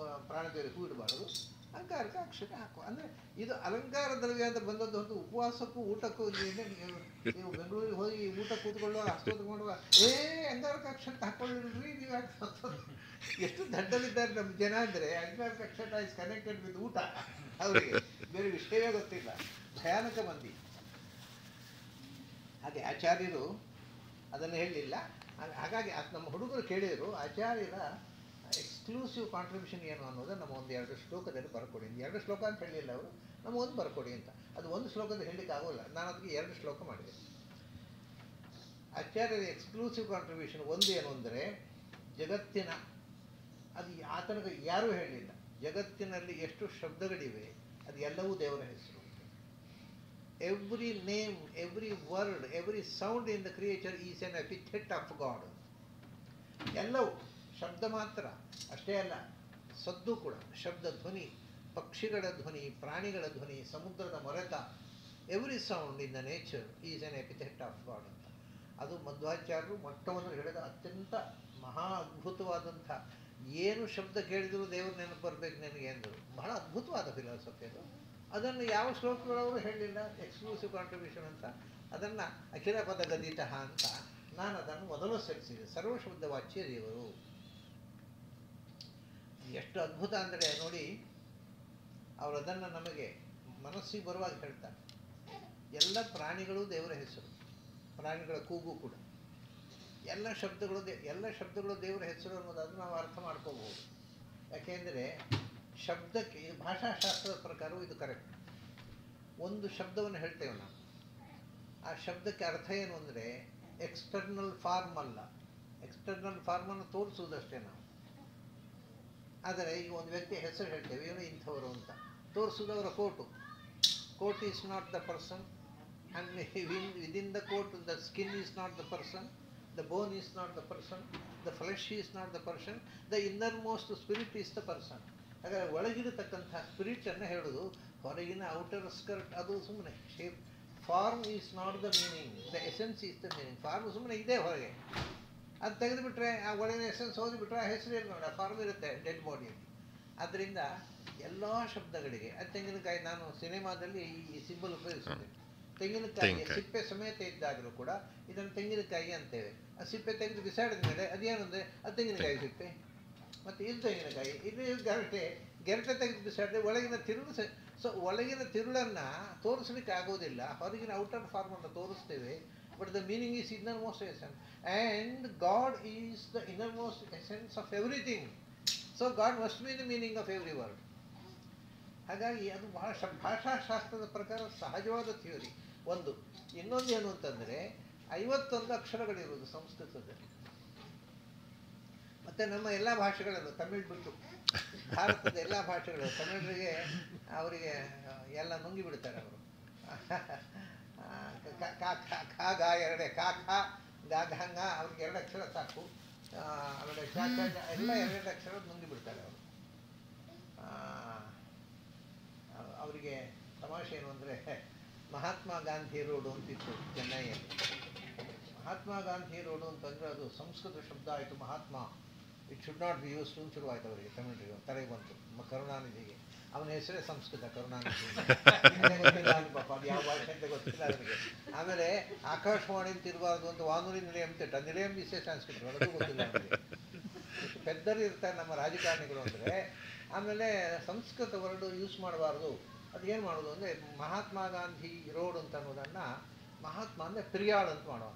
ಪ್ರಾಣ ದೇವರಿಗೆ ಹೂ ಇಡಬಾರದು, ಅಲಂಕಾರಕ ಅಕ್ಷತೆ ಹಾಕೋ. ಅಂದರೆ ಇದು ಅಲಂಕಾರ ದ್ರವ್ಯ ಅಂತ ಬಂದದ್ದು ಹೊರತು ಉಪವಾಸಕ್ಕೂ ಊಟಕ್ಕೂ. ನೀವು ಬೆಂಗಳೂರಿಗೆ ಹೋಗಿ ಊಟ ಕೂತ್ಕೊಳ್ಳುವಾಗ ಹಸ್ತೋದು ಮಾಡುವಾಗ ಅಂಗಾರಕ ಅಕ್ಷತೆ ಹಾಕ್ಕೊಳ್ಳಿದ್ರಿ ನೀವು ಯಾಕೆ? ಎಷ್ಟು ದಡ್ಡಲಿದ್ದಾರೆ ನಮ್ಮ ಜನ ಅಂದರೆ, ಅಂಗಾರಕ ಅಕ್ಷತೆ ಇಸ್ ಕನೆಕ್ಟೆಡ್ ವಿತ್ ಊಟ. ಅವರಿಗೆ ಬೇರೆ ವಿಷಯವೇ ಗೊತ್ತಿಲ್ಲ, ಭಯಾನಕ ಮಂದಿ. ಹಾಗೆ ಆಚಾರ್ಯರು ಅದನ್ನು ಹೇಳಲಿಲ್ಲ. ಹಾಗಾಗಿ ನಮ್ಮ ಹುಡುಗರು ಕೇಳಿದರು, ಆಚಾರ್ಯರ ಎಕ್ಸ್ಕ್ಲೂಸಿವ್ ಕಾಂಟ್ರಿಬ್ಯೂಷನ್ ಏನು ಅನ್ನೋದು ನಮ್ಮ ಒಂದು 2 ಶ್ಲೋಕದಲ್ಲಿ ಬರ್ಕೊಡಿ. 2 ಶ್ಲೋಕ ಅಂತ ಹೇಳಲಿಲ್ಲ ಅವರು, ನಮ್ಮ ಒಂದು ಬರ್ಕೊಡಿ ಅಂತ. ಅದು ಒಂದು ಶ್ಲೋಕದಲ್ಲಿ ಹೇಳಲಿಕ್ಕೆ ಆಗೋಲ್ಲ, ನಾನು ಅದಕ್ಕೆ 2 ಶ್ಲೋಕ ಮಾಡಿದೆ. ಆಚಾರ್ಯರ ಎಕ್ಸ್ಕ್ಲೂಸಿವ್ ಕಾಂಟ್ರಿಬ್ಯೂಷನ್ ಒಂದು ಏನು ಅಂದರೆ, ಜಗತ್ತಿನ ಅದು ಆತನಿಗ ಯಾರೂ ಹೇಳಲಿಲ್ಲ, ಜಗತ್ತಿನಲ್ಲಿ ಎಷ್ಟು ಶಬ್ದಗಳಿವೆ ಅದು ಎಲ್ಲವೂ ದೇವರ ಹೆಸರು. Every name, every word, every sound in the creature is an epithet of god. ಎಲ್ಲವೂ ಶಬ್ದ ಮಾತ್ರ ಅಷ್ಟೇ ಅಲ್ಲ, ಸದ್ದು ಕೂಡ, ಶಬ್ದ ಧ್ವನಿ, ಪಕ್ಷಿಗಳ ಧ್ವನಿ, ಪ್ರಾಣಿಗಳ ಧ್ವನಿ, ಸಮುದ್ರದ ಮೊರೆತ, every sound in the nature is an epithet of god ಅಂತ. ಅದು ಮಧ್ವಾಚಾರ್ಯರು ಮೊಟ್ಟಮೊದಲು ಹೇಳಿದ ಅತ್ಯಂತ ಮಹಾ ಅದ್ಭುತವಾದಂಥ, ಏನು ಶಬ್ದ ಕೇಳಿದರೂ ದೇವರು ನೆನಪು ಬರಬೇಕು ನನಗೆ ಎಂದರು. ಬಹಳ ಅದ್ಭುತವಾದ ಫಿಲಾಸಫಿ ಅದು. ಅದನ್ನು ಯಾವ ಶ್ಲೋಕಗಳವರು ಹೇಳಲಿಲ್ಲ, ಎಕ್ಸ್ಕ್ಲೂಸಿವ್ ಕಾಂಟ್ರಿಬ್ಯೂಷನ್ ಅಂತ. ಅದನ್ನು ಅಖಿಲ ಪದ ಗದಿತ ಅಂತ ನಾನು ಅದನ್ನು ಮೊದಲು ಸೇರಿಸಿದೆ. ಸರ್ವಶಬ್ದ ವಾಚ್ಯ ದೇವರು ಎಷ್ಟು ಅದ್ಭುತ ಅಂದರೆ ನೋಡಿ, ಅವರು ಅದನ್ನು ನಮಗೆ ಮನಸ್ಸಿಗೆ ಬರುವಾಗ ಹೇಳ್ತಾರೆ. ಎಲ್ಲ ಪ್ರಾಣಿಗಳು ದೇವರ ಹೆಸರು, ಪ್ರಾಣಿಗಳ ಕೂಗು ಕೂಡ, ಎಲ್ಲ ಶಬ್ದಗಳು ದೇವರ ಹೆಸರು ಅನ್ನೋದಾದರೂ ನಾವು ಅರ್ಥ ಮಾಡ್ಕೋಬಹುದು. ಯಾಕೆಂದರೆ ಶಬ್ದಕ್ಕೆ, ಭಾಷಾಶಾಸ್ತ್ರದ ಪ್ರಕಾರವೂ ಇದು ಕರೆಕ್ಟ್. ಒಂದು ಶಬ್ದವನ್ನು ಹೇಳ್ತೇವೆ ನಾವು, ಆ ಶಬ್ದಕ್ಕೆ ಅರ್ಥ ಏನು ಅಂದರೆ ಎಕ್ಸ್ಟರ್ನಲ್ ಫಾರ್ಮ್ ಅಲ್ಲ, ಎಕ್ಸ್ಟರ್ನಲ್ ಫಾರ್ಮನ್ನು ತೋರಿಸುವುದಷ್ಟೇ ನಾವು. ಆದರೆ ಈಗ ಒಂದು ವ್ಯಕ್ತಿಯ ಹೆಸರು ಹೇಳ್ತೇವೆ, ಇವನು ಇಂಥವರು ಅಂತ ತೋರಿಸುವುದವರ coat. coat is not the person, and within the coat the skin is not the person, the bone is not the person, the flesh is not the person, the innermost spirit is the person. ಹಾಗಾದರೆ ಒಳಗಿರತಕ್ಕಂಥ ಸ್ಪಿರಿಟನ್ನು ಹೇಳೋದು, ಹೊರಗಿನ outer skirt ಅದು ಸುಮ್ಮನೆ shape. Form is not the meaning, the essence is the meaning. Form ಸುಮ್ಮನೆ ಇದೆ ಹೊರಗೆ, ಅದು ತೆಗೆದುಬಿಟ್ರೆ ಆ ಒಳಗಿನ ಎಸೆನ್ಸ್ ಹೋಗಿಬಿಟ್ರೆ ಆ ಹೆಸರು ಏನು ನೋಡಿ, ಆ ಫಾರ್ಮ್ ಇರುತ್ತೆ ಡೆಡ್ ಬಾಡಿಯಲ್ಲಿ. ಆದ್ದರಿಂದ ಎಲ್ಲ ಶಬ್ದಗಳಿಗೆ, ಅದು ತೆಂಗಿನಕಾಯಿ, ನಾನು ಸಿನಿಮಾದಲ್ಲಿ ಈ ಸಿಂಬಲ್ ಉಪಯೋಗಿಸಿದೆ. ತೆಂಗಿನಕಾಯಿ ಸಿಪ್ಪೆ ಸಮೇತ ಇದ್ದಾಗಲೂ ಕೂಡ ಇದನ್ನು ತೆಂಗಿನಕಾಯಿ ಅಂತೇವೆ. ಆ ಸಿಪ್ಪೆ ತೆಗೆದು ಬಿಸಾಡಿದ ಮೇಲೆ ಅದೇನು ಅಂದರೆ ಅದು ತೆಂಗಿನಕಾಯಿ ಸಿಪ್ಪೆ, ಮತ್ತು ಇದು ತೆಂಗಿನಕಾಯಿ, ಇದು ಗೆರಟೆ ತೆಗೆದು ಬಿಸಾಡಿದ್ರೆ ಒಳಗಿನ ತಿರುಳು. ಸೊ ಒಳಗಿನ ತಿರುಳನ್ನು ತೋರಿಸ್ಲಿಕ್ಕೆ ಆಗೋದಿಲ್ಲ, ಹೊರಗಿನ ಔಟರ್ ಫಾರ್ಮನ್ನು ತೋರಿಸ್ತೇವೆ. But the meaning is inner essence, and god is the innermost essence of everything. So god must be the meaning of every word. ಹಾಗಾಗಿ ಅದು ಭಾಷಾಶಾಸ್ತ್ರದ ಪ್ರಕಾರ ಸಹಜವಾದ ಥಿಯೋರಿ ಒಂದು. ಇನ್ನೊಂದು ಏನು ಅಂತಂದರೆ 51 ಅಕ್ಷರಗಳಿರುವುದು ಸಂಸ್ಕೃತದಲ್ಲಿ. ಮತ್ತು ನಮ್ಮ ಎಲ್ಲ ಭಾಷೆಗಳಲ್ಲೂ, ತಮಿಳ್ ಬಿಟ್ಟು ಭಾರತದ ಎಲ್ಲ ಭಾಷೆಗಳು, ತಮಿಳರಿಗೆ ಅವರಿಗೆ ಎಲ್ಲ ನುಂಗಿಬಿಡ್ತಾರೆ ಅವರು. ಖ ಗ ಎರಡೇ, ಕ ಖ ಗ ಘ ಂಗ, ಅವ್ರಿಗೆ 2 ಅಕ್ಷರ ಸಾಕು. ಆಮೇಲೆ ಶ ಎಲ್ಲ 2 ಅಕ್ಷರ ನುಂಗಿಬಿಡ್ತಾರೆ ಅವರು. ಅವರಿಗೆ ತಮಾಷೆ ಏನು ಅಂದರೆ, ಮಹಾತ್ಮ ಗಾಂಧಿ ರೋಡು ಅಂತಿತ್ತು ಚೆನ್ನೈಯಲ್ಲಿ. ಮಹಾತ್ಮ ಗಾಂಧಿ ರೋಡು ಅಂತಂದರೆ ಅದು ಸಂಸ್ಕೃತ ಶಬ್ದ ಆಯಿತು, Mahatma. It should not be use ಶುರು ಆಯಿತು ಅವರಿಗೆ, ತಮಿಳಿಗೆ ತಲೆಗೆ ಬಂತು. ಕರುಣಾನಿಧಿಗೆ ಅವನ ಹೆಸರೇ ಸಂಸ್ಕೃತ, ಕರುಣಾನಿಧಿ. ಗೊತ್ತಿಲ್ಲ ಅಂತ ಪಾಪ, ಅದು ಯಾವ ಭಾಷೆ ಅಂತ ಗೊತ್ತಿಲ್ಲ ಅವರಿಗೆ. ಆಮೇಲೆ ಆಕಾಶವಾಣಿ ತಿರಬಾರ್ದು ಅಂತ ವಾನುಲಿ ನಿಲಯಂ ತಿಟ್ಟ, ನಿಲಯಂ ವಿಶೇಷ ಸಂಸ್ಕೃತ, ಅದು ಗೊತ್ತಿಲ್ಲ ಅವರಿಗೆ. ಇಷ್ಟು ಪೆದ್ದರು ಇರ್ತಾರೆ ನಮ್ಮ ರಾಜಕಾರಣಿಗಳು ಅಂದರೆ. ಆಮೇಲೆ ಸಂಸ್ಕೃತ ವರ್ಡ್ ಯೂಸ್ ಮಾಡಬಾರ್ದು, ಅದೇನು ಮಾಡೋದು ಅಂದರೆ ಮಹಾತ್ಮ ಗಾಂಧಿ ರೋಡ್ ಅಂತ ಅನ್ನೋದನ್ನು ಮಹಾತ್ಮ ಅಂದರೆ ಪೆರಿಯಾಳ್ ಅಂತ ಮಾಡುವ,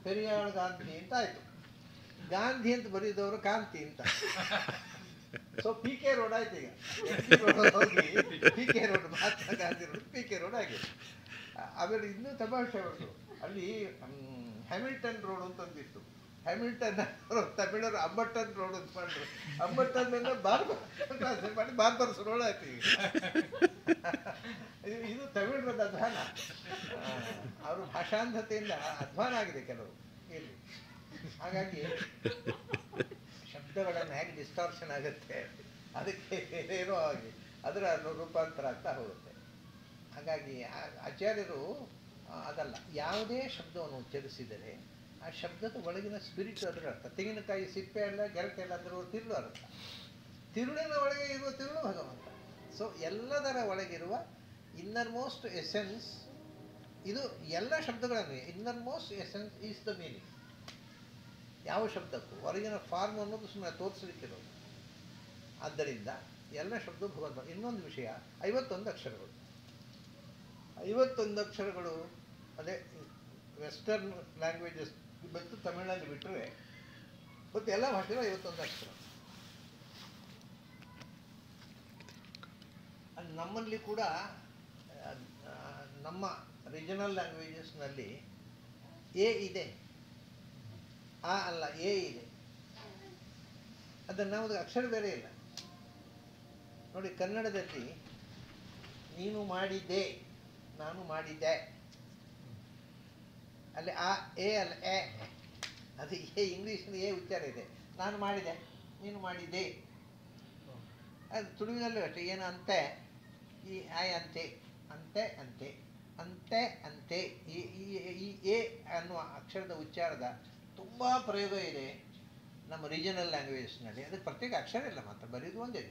ಪೆರಿಯಾಳ್ ಗಾಂಧಿ ಅಂತ ಆಯಿತು. ಗಾಂಧಿ ಅಂತ ಬರೀದವರು ಕಾಂತಿ ಅಂತ. ಸೊ ಪಿ ಕೆ ರೋಡ್ ಆಯ್ತು ಈಗ. ಹೋಗಿ P K road, Mahatma Gandhi road P K road ಆಗಿದೆ. ಆಮೇಲೆ ಇನ್ನೂ ತಮಾಷೆ ಹೊರಟು, ಅಲ್ಲಿ ಹ್ಯಾಮಿಲ್ಟನ್ ರೋಡ್ ಅಂತಂದಿತ್ತು. ಹ್ಯಾಮಿಲ್ಟನ್ ತಮಿಳರು ಅಂಬಟ್ಟನ್ ರೋಡ್ ಅಂತ ಮಾಡಿದ್ರು. ಅಂಬಟ್ಟನ್ ಮಾಡಿ ಬಾರ್ಬರ್ಸ್ ರೋಡ್ ಆಯ್ತು ಈಗ. ಇದು ತಮಿಳರದ ಅಧ್ವಾನ. ಅವರು ಭಾಷಾಂಧತೆಯಿಂದ ಅಧ್ವಾನ ಆಗಿದೆ ಕೆಲವು ಇಲ್ಲಿ. ಹಾಗಾಗಿ ಶಬ್ದಗಳನ್ನು ಹೇಗೆ ಡಿಸ್ಟಾರ್ಷನ್ ಆಗುತ್ತೆ, ಅದಕ್ಕೆ ಏನೋ ಆಗಿ ಅದರ ರೂಪಾಂತರ ಆಗ್ತಾ ಹೋಗುತ್ತೆ. ಹಾಗಾಗಿ ಆಚಾರ್ಯರು ಅದಲ್ಲ, ಯಾವುದೇ ಶಬ್ದವನ್ನು ಉಚ್ಚರಿಸಿದರೆ ಆ ಶಬ್ದದ ಒಳಗಿನ ಸ್ಪಿರಿಟ್ ಅದರ ಅರ್ಥ. ತೆಂಗಿನಕಾಯಿ ಸಿಪ್ಪೆ ಅಲ್ಲ, ಗೆರಟೆ ಎಲ್ಲ ಅದರ ತಿರುಳು ಅರ್ಥ. ತಿರುಳಿನ ಒಳಗೆ ಇರುವ ತಿರುಳು ಭಗವಂತ. ಸೊ ಎಲ್ಲದರ ಒಳಗಿರುವ ಇನ್ನರ್ ಮೋಸ್ಟ್ ಎಸೆನ್ಸ್ ಇದು. ಎಲ್ಲ ಶಬ್ದಗಳನ್ನು inner most essence is the meaning. ಯಾವ ಶಬ್ದಕ್ಕೂ ಹೊರಗಿನ ಫಾರ್ಮ್ ಅನ್ನೋದು ಸುಮ್ಮನೆ ತೋರಿಸಲಿಕ್ಕಿರೋದು. ಆದ್ದರಿಂದ ಎಲ್ಲ ಶಬ್ದ ಭಗವಂತ. ಇನ್ನೊಂದು ವಿಷಯ, 51 ಅಕ್ಷರಗಳು. 51 ಅಕ್ಷರಗಳು ಅದೇ ವೆಸ್ಟರ್ನ್ ಲ್ಯಾಂಗ್ವೇಜಸ್ ಮತ್ತು ತಮಿಳಲ್ಲಿ ಬಿಟ್ಟರೆ ಮತ್ತು ಎಲ್ಲ ಭಾಷೆಗಳು 51 ಅಕ್ಷರ. ನಮ್ಮಲ್ಲಿ ಕೂಡ ನಮ್ಮ ರೀಜನಲ್ ಲ್ಯಾಂಗ್ವೇಜಸ್ನಲ್ಲಿ ಎ ಇದೆ, ಆ ಅಲ್ಲ ಎ ಇದೆ. ಅದನ್ನು ನಮ್ಮದು ಅಕ್ಷರ ಬೇರೆ ಇಲ್ಲ ನೋಡಿ. ಕನ್ನಡದಲ್ಲಿ ನೀನು ಮಾಡಿದ್ದೆ, ನಾನು ಮಾಡಿದ್ದೆ, ಅಲ್ಲಿ ಆ ಎ ಅಲ್ಲ ಎ, ಅದು ಎ. ಇಂಗ್ಲೀಷ್ನಲ್ಲಿ ಎ ಉಚ್ಚಾರ ಇದೆ. ನಾನು ಮಾಡಿದೆ, ನೀನು ಮಾಡಿದ್ದೆ. ಅದು ತುಳುವಿನಲ್ಲೂ ಅಷ್ಟೇ. ಏನು ಅಂತೆ, ಈ ಆಯ್ ಅಂತೆ, ಅಂತೆ ಅಂತೆ, ಅಂತೆ ಅಂತೆ. ಈ ಎ ಅನ್ನುವ ಅಕ್ಷರದ ಉಚ್ಚಾರದ ತುಂಬ ಪ್ರಯೋಗ ಇದೆ ನಮ್ಮ ರೀಜನಲ್ ಲ್ಯಾಂಗ್ವೇಜಸ್ನಲ್ಲಿ. ಅದಕ್ಕೆ ಪ್ರತ್ಯೇಕ ಅಕ್ಷರ ಇಲ್ಲ, ಮಾತ್ರ ಬರೆಯೋದು ಒಂದೇ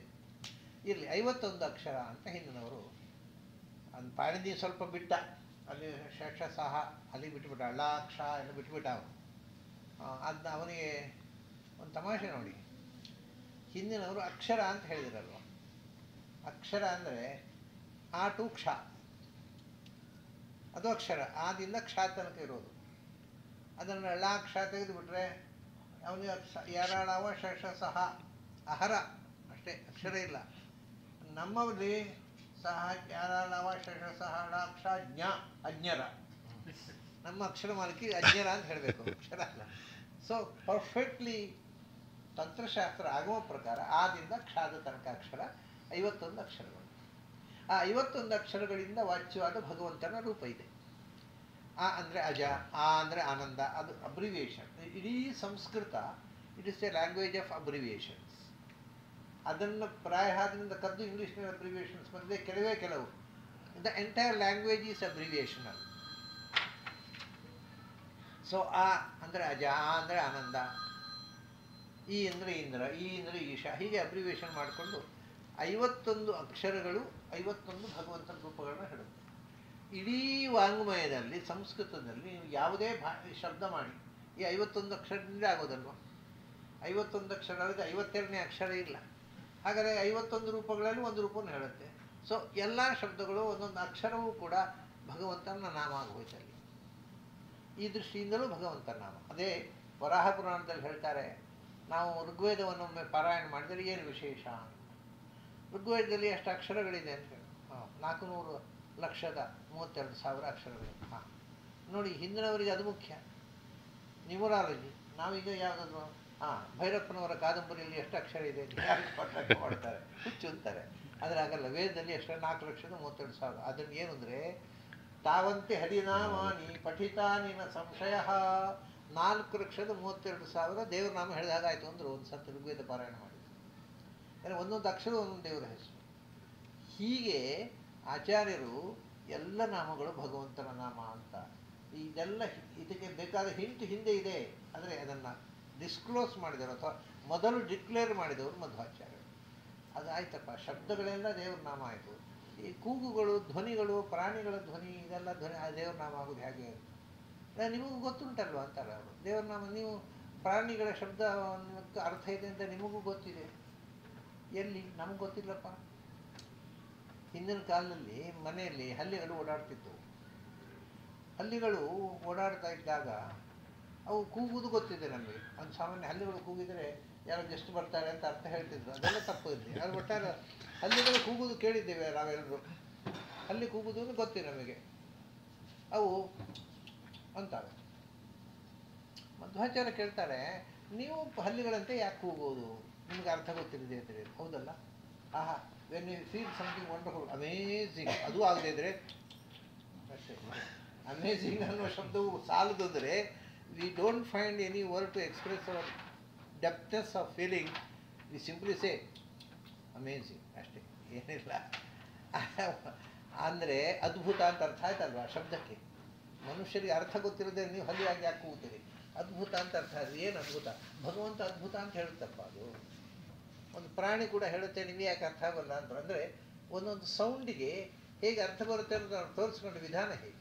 ಇರಲಿ. 51 ಅಕ್ಷರ ಅಂತ ಹಿಂದಿನವರು. ಅದು ಪಾಣಿನಿ ಸ್ವಲ್ಪ ಬಿಟ್ಟ, ಅಲ್ಲಿ ಶೇಷ ಸಹ ಅಲ್ಲಿ ಬಿಟ್ಬಿಟ್ಟ, ಅಳ್ಳಾಕ್ಷ ಎಲ್ಲ ಬಿಟ್ಬಿಟ್ಟ ಅವನು. ಅದನ್ನ ಅವನಿಗೆ ಒಂದು ತಮಾಷೆ ನೋಡಿ. ಹಿಂದಿನವರು ಅಕ್ಷರ ಅಂತ ಹೇಳಿದ್ರಲ್ವ. ಅಕ್ಷರ ಅಂದರೆ ಆ ಟು ಕ್ಷ, ಅದು ಅಕ್ಷರ. ಆದಿಂದ ಕ್ಷ ತನಕ ಇರೋದು. ಅದನ್ನು ಳಾಕ್ಷ ತೆಗೆದುಬಿಟ್ರೆ ಅವನಿಗೆ ಯಾರಾಳವ ಶೇಷ ಸಹ ಅಹರ ಅಷ್ಟೇ, ಅಕ್ಷರ ಇಲ್ಲ. ನಮ್ಮಲ್ಲಿ ಸಹ ಯಾರಾಳವ ಶೇಷ ಸಹ ಳಾಕ್ಷ ಜ್ಞ, ಅಜ್ಞರ. ನಮ್ಮ ಅಕ್ಷರ ಮಾಲಿಕೆ ಅಜ್ಞರ ಅಂತ ಹೇಳಬೇಕು, ಅಕ್ಷರ ಅಲ್ಲ. ಸೊ ಪರ್ಫೆಕ್ಟ್ಲಿ ತಂತ್ರಶಾಸ್ತ್ರ ಆಗಮ ಪ್ರಕಾರ ಆದಿಂದ ಕ್ಷಾದ ತನಕ ಅಕ್ಷರ 51 ಅಕ್ಷರಗಳು. ಆ 51 ಅಕ್ಷರಗಳಿಂದ ವಾಚ್ಯವಾದ ಭಗವಂತನ ರೂಪ ಇದೆ. ಆ ಅಂದರೆ ಅಜ, ಆ ಅಂದರೆ ಆನಂದ, ಅದು ಅಬ್ರಿವಿಯೇಷನ್. ಇಡೀ Sanskrit it is a language of abbreviations. ಅದನ್ನು ಪ್ರಾಯ ಅದರಿಂದ ಕದ್ದು ಇಂಗ್ಲೀಷ್ನಲ್ಲಿ ಅಬ್ರಿವಿಯೇಷನ್ಸ್ ಬಂದಿದೆ, ಕೆಲವು. The entire language is abbreviational. So ಆ ಅಂದರೆ ಅಜ, ಆ ಅಂದರೆ ಆನಂದ, ಈ ಅಂದರೆ ಇಂದ್ರ, ಈ ಅಂದರೆ ಈಶ, ಹೀಗೆ ಅಬ್ರಿವಿಯೇಷನ್ ಮಾಡಿಕೊಂಡು 51 ಅಕ್ಷರಗಳು 51 ಭಗವಂತನ ರೂಪಗಳನ್ನ ಹೇಳುತ್ತೆ. ಇಡೀ ವಾಂಗ್ಮಯದಲ್ಲಿ ಸಂಸ್ಕೃತದಲ್ಲಿ ನೀವು ಯಾವುದೇ ಶಬ್ದ ಮಾಡಿ ಈ 51 ಅಕ್ಷರದಿಂದ ಆಗೋದಲ್ವ. 51 ಅಕ್ಷರ ಅಂದರೆ 52ನೇ ಅಕ್ಷರ ಇಲ್ಲ. ಹಾಗಾದರೆ 51 ರೂಪಗಳಲ್ಲಿ ಒಂದು ರೂಪವನ್ನು ಹೇಳುತ್ತೆ. ಸೊ ಎಲ್ಲ ಶಬ್ದಗಳು ಒಂದೊಂದು ಅಕ್ಷರವೂ ಕೂಡ ಭಗವಂತನ ನಾಮ ಆಗೋಯ್ತಲ್ಲಿ. ಈ ದೃಷ್ಟಿಯಿಂದಲೂ ಭಗವಂತನ ನಾಮ. ಅದೇ ವರಾಹ ಪುರಾಣದಲ್ಲಿ ಹೇಳ್ತಾರೆ, ನಾವು ಋಗ್ವೇದವನ್ನೊಮ್ಮೆ ಪಾರಾಯಣ ಮಾಡಿದರೆ ಏನು ವಿಶೇಷ. ಋಗ್ವೇದದಲ್ಲಿ ಎಷ್ಟು ಅಕ್ಷರಗಳಿದೆ ಅಂತ ಹೇಳಿ 400,32,000 ಅಕ್ಷರಗಳಿವೆ. ಹಾಂ ನೋಡಿ, ಹಿಂದಿನವರಿಗೆ ಅದು ಮುಖ್ಯ, ನ್ಯೂಮರಾಲಜಿ. ನಾವೀಗ ಯಾವುದಾದ್ರು ಭೈರಪ್ಪನವರ ಕಾದಂಬರಿಯಲ್ಲಿ ಎಷ್ಟು ಅಕ್ಷರ ಇದೆ ಮಾಡ್ತಾರೆ, ಹುಚ್ಚು ಅಂತಾರೆ. ಆದರೆ ಆಗಲ್ಲ, ವೇದದಲ್ಲಿ ಎಷ್ಟು 4,32,000. ಅದನ್ನು ಏನು ಅಂದರೆ ತಾವಂತೆ ಹರಿನಾಮಾನಿ ಪಠಿತಾನಿನ ಸಂಶಯ 4,32,000 ದೇವ್ರ ನಾಮ ಹೇಳಿದಾಗಾಯಿತು ಅಂದರು ಒಂದು ಸತ್ತು ಋಗ್ವೇದ ಪಾರಾಯಣ ಮಾಡಿದ್ರು. ಅಂದರೆ ಒಂದೊಂದು ಅಕ್ಷರ ಒಂದೊಂದು ದೇವರ ಹೆಸರು. ಹೀಗೆ ಆಚಾರ್ಯರು ಎಲ್ಲ ನಾಮಗಳು ಭಗವಂತನ ನಾಮ ಅಂತ. ಇದೆಲ್ಲ ಇದಕ್ಕೆ ಬೇಕಾದ ಹಿಂಟ್ ಹಿಂದೆ ಇದೆ, ಆದರೆ ಅದನ್ನು ಡಿಸ್ಕ್ಲೋಸ್ ಮಾಡಿದವರು ಅಥವಾ ಮೊದಲು ಡಿಕ್ಲೇರ್ ಮಾಡಿದವರು ಮಧ್ವಾಚಾರ್ಯರು. ಅದು ಆಯ್ತಪ್ಪ, ಶಬ್ದಗಳೆಲ್ಲ ದೇವ್ರ ನಾಮ ಆಯಿತು. ಈ ಕೂಗುಗಳು, ಧ್ವನಿಗಳು, ಪ್ರಾಣಿಗಳ ಧ್ವನಿ, ಇದೆಲ್ಲ ಧ್ವನಿ ದೇವ್ರ ನಾಮ ಆಗೋದು ಹೇಗೆ? ನಿಮಗೂ ಗೊತ್ತುಂಟಲ್ವ ಅಂತಾರೆ ಅವರು. ದೇವ್ರ ನಾಮ, ನೀವು ಪ್ರಾಣಿಗಳ ಶಬ್ದ ಅರ್ಥ ಇದೆ ಅಂತ ನಿಮಗೂ ಗೊತ್ತಿದೆ. ಎಲ್ಲಿ? ನಮ್ಗೆ ಗೊತ್ತಿಲ್ಲಪ್ಪ. ಹಿಂದಿನ ಕಾಲದಲ್ಲಿ ಮನೆಯಲ್ಲಿ ಹಲ್ಲಿಗಳು ಓಡಾಡ್ತಿತ್ತು. ಹಲ್ಲಿಗಳು ಓಡಾಡ್ತಾ ಇದ್ದಾಗ ಅವು ಕೂಗುವುದು ಗೊತ್ತಿದೆ ನಮಗೆ. ಒಂದು ಸಾಮಾನ್ಯ ಹಲ್ಲಿಗಳು ಕೂಗಿದರೆ ಯಾರೋ ಗೆಸ್ಟ್ ಬರ್ತಾರೆ ಅಂತ ಅರ್ಥ ಹೇಳ್ತಿದ್ರು. ಅದೆಲ್ಲ ತಪ್ಪು ಇರಲಿ. ಅದು ಒಟ್ಟಾರೆ ಹಲ್ಲಿಗಳು ಕೂಗುವುದು ಕೇಳಿದ್ದೇವೆ ನಾವೆಲ್ಲರೂ. ಹಲ್ಲಿ ಕೂಗುವುದು ಗೊತ್ತಿದೆ ನಮಗೆ. ಅವು ಅಂತಾರೆ. ಮಧ್ವಾಚಾರ್ಯ ಕೇಳ್ತಾರೆ, ನೀವು ಹಲ್ಲಿಗಳಂತೆ ಯಾಕೆ ಕೂಗೋದು? ನಿಮ್ಗೆ ಅರ್ಥ ಗೊತ್ತಿರದೆ ಅಂತ ಹೇಳಿ. ಹೌದಲ್ಲ? ಆಹಾ, when you feel something wonderful, amazing, ಅದು ಆಗದೆ ಇದ್ರೆ ಅಷ್ಟೇ. ಅಮೇಝಿಂಗ್ ಅನ್ನೋ ಶಬ್ದವು ಸಾಲದು. ಅಂದರೆ we don't find any word to express our depthness of feeling. We simply say amazing, ಅಷ್ಟೇ, ಏನಿಲ್ಲ. ಅಂದರೆ ಅದ್ಭುತ ಅಂತ ಅರ್ಥ ಆಯ್ತಲ್ವ ಶಬ್ದಕ್ಕೆ. ಮನುಷ್ಯರಿಗೆ ಅರ್ಥ ಗೊತ್ತಿರೋದೇ ನೀವು ಹಲ್ಲಿಯಾಗಿ ಯಾಕೆ ಕೂಗ್ತೀರಿ? ಅದ್ಭುತ ಅಂತ ಅರ್ಥ. ಅದು ಏನು ಅದ್ಭುತ? ಭಗವಂತ ಅದ್ಭುತ ಅಂತ ಹೇಳುತ್ತಪ್ಪ. ಅದು ಒಂದು ಪ್ರಾಣಿ ಕೂಡ ಹೇಳುತ್ತೆ, ನಿಮಗೆ ಯಾಕೆ ಅರ್ಥ ಆಗಲ್ಲ ಅಂತ. ಅಂದರೆ ಒಂದೊಂದು ಸೌಂಡಿಗೆ ಹೇಗೆ ಅರ್ಥ ಬರುತ್ತೆ ಅಂತ ನಾವು ತೋರಿಸ್ಕೊಂಡ ವಿಧಾನ ಹೇಗೆ.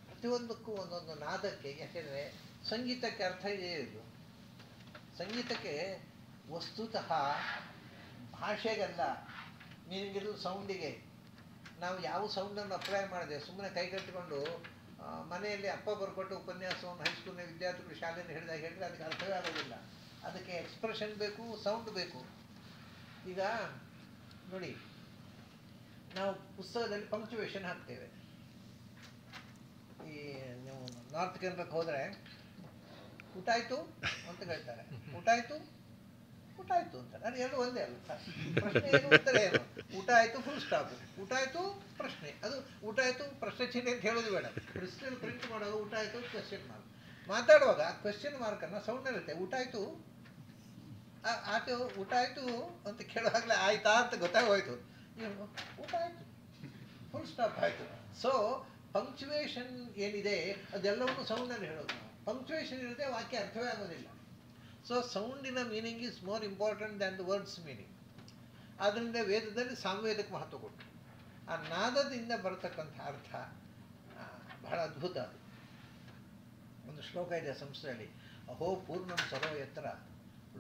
ಪ್ರತಿಯೊಂದಕ್ಕೂ ಒಂದೊಂದು ನಾದಕ್ಕೆ, ಯಾಕೆಂದರೆ ಸಂಗೀತಕ್ಕೆ ಅರ್ಥ ಇದೆ. ಇದು ಸಂಗೀತಕ್ಕೆ ವಸ್ತುತಃ ಭಾಷೆಗಲ್ಲ, ಮೀನಿಂಗಿರೋದು ಸೌಂಡಿಗೆ. ನಾವು ಯಾವ ಸೌಂಡನ್ನು ಅಪ್ಲೈ ಮಾಡಿದೆ, ಸುಮ್ಮನೆ ಕೈಗಟ್ಟಿಕೊಂಡು ಮನೆಯಲ್ಲಿ ಅಪ್ಪ ಬರ್ಕೊಟ್ಟು ಉಪನ್ಯಾಸವನ್ನು ಹೈಸ್ಕೂಲ್ನ ವಿದ್ಯಾರ್ಥಿಗಳು ಶಾಲೆಯನ್ನು ಹೇಳಿದಾಗ ಹೇಳಿದ್ರೆ ಅದಕ್ಕೆ ಅರ್ಥವೇ ಆಗೋದಿಲ್ಲ. ಅದಕ್ಕೆ ಎಕ್ಸ್ಪ್ರೆಷನ್ ಬೇಕು, ಸೌಂಡ್ ಬೇಕು. ಈಗ ನೋಡಿ, ನಾವು ಪುಸ್ತಕದಲ್ಲಿ ಪಂಕ್ಚುವೇಷನ್ ಹಾಕ್ತೇವೆ. ಈ ನೀವು ನಾರ್ತ್ ಕೇಂದ್ರಕ್ಕೆ ಹೋದರೆ ಊಟ ಆಯಿತು ಅಂತ ಹೇಳ್ತಾರೆ. ಊಟ ಆಯಿತು, ಊಟ ಆಯಿತು ಅಂತಾರೆ. ಅದು ಎರಡು ಒಂದೇ ಅಲ್ಲ. ಪ್ರಶ್ನೆ ಏನು, ಉತ್ತರ ಏನು? ಊಟ ಆಯಿತು, ಫುಲ್ ಸ್ಟಾಪ್. ಊಟ ಆಯಿತು, ಪ್ರಶ್ನೆ. ಅದು ಊಟ ಆಯಿತು ಪ್ರಶ್ನೆ ಚಿಹ್ನೆ ಅಂತ ಹೇಳೋದು ಬೇಡ. ಪ್ರಿಸ್ಟಲ್ಲಿ ಪ್ರಿಂಟ್ ಮಾಡುವಾಗ ಊಟ ಆಯಿತು ಕ್ವೆಶ್ಚನ್ ಮಾರ್ಕ್. ಮಾತಾಡುವಾಗ ಕ್ವೆಶ್ಚನ್ ಮಾರ್ಕನ್ನು ಸೌಂಡ್ ಇರುತ್ತೆ. ಊಟ ಆಯಿತು, ಆಯಿತು, ಊಟ ಆಯಿತು ಅಂತ ಕೇಳುವಾಗಲೇ ಆಯ್ತಾ ಅಂತ ಗೊತ್ತಾಗೋಯ್ತು. ಊಟ ಆಯಿತು, ಫುಲ್ ಸ್ಟಾಪ್ ಆಯಿತು. ಸೊ ಪಂಕ್ಚುವೇಷನ್ ಏನಿದೆ ಅದೆಲ್ಲವನ್ನೂ ಸೌಂಡಲ್ಲಿ ಹೇಳೋದು ನಾವು. ಪಂಕ್ಚುವೇಷನ್ ಇರುತ್ತೆ, ವಾಕ್ಯ ಅರ್ಥವೇ ಆಗೋದಿಲ್ಲ. ಸೊ ಸೌಂಡಿನ meaning is more important than the words meaning. ಆದ್ದರಿಂದ ವೇದದಲ್ಲಿ ಸಾಮವೇದಕ್ಕೆ ಮಹತ್ವ ಕೊಟ್ಟರು. ಆ ನಾದದಿಂದ ಬರತಕ್ಕಂಥ ಅರ್ಥ ಬಹಳ ಅದ್ಭುತ. ಒಂದು ಶ್ಲೋಕ ಇದೆ ಸಂಸ್ಥೆಯಲ್ಲಿ, ಅಹೋ ಪೂರ್ಣಂ ಸರೋ ಎತ್ತರ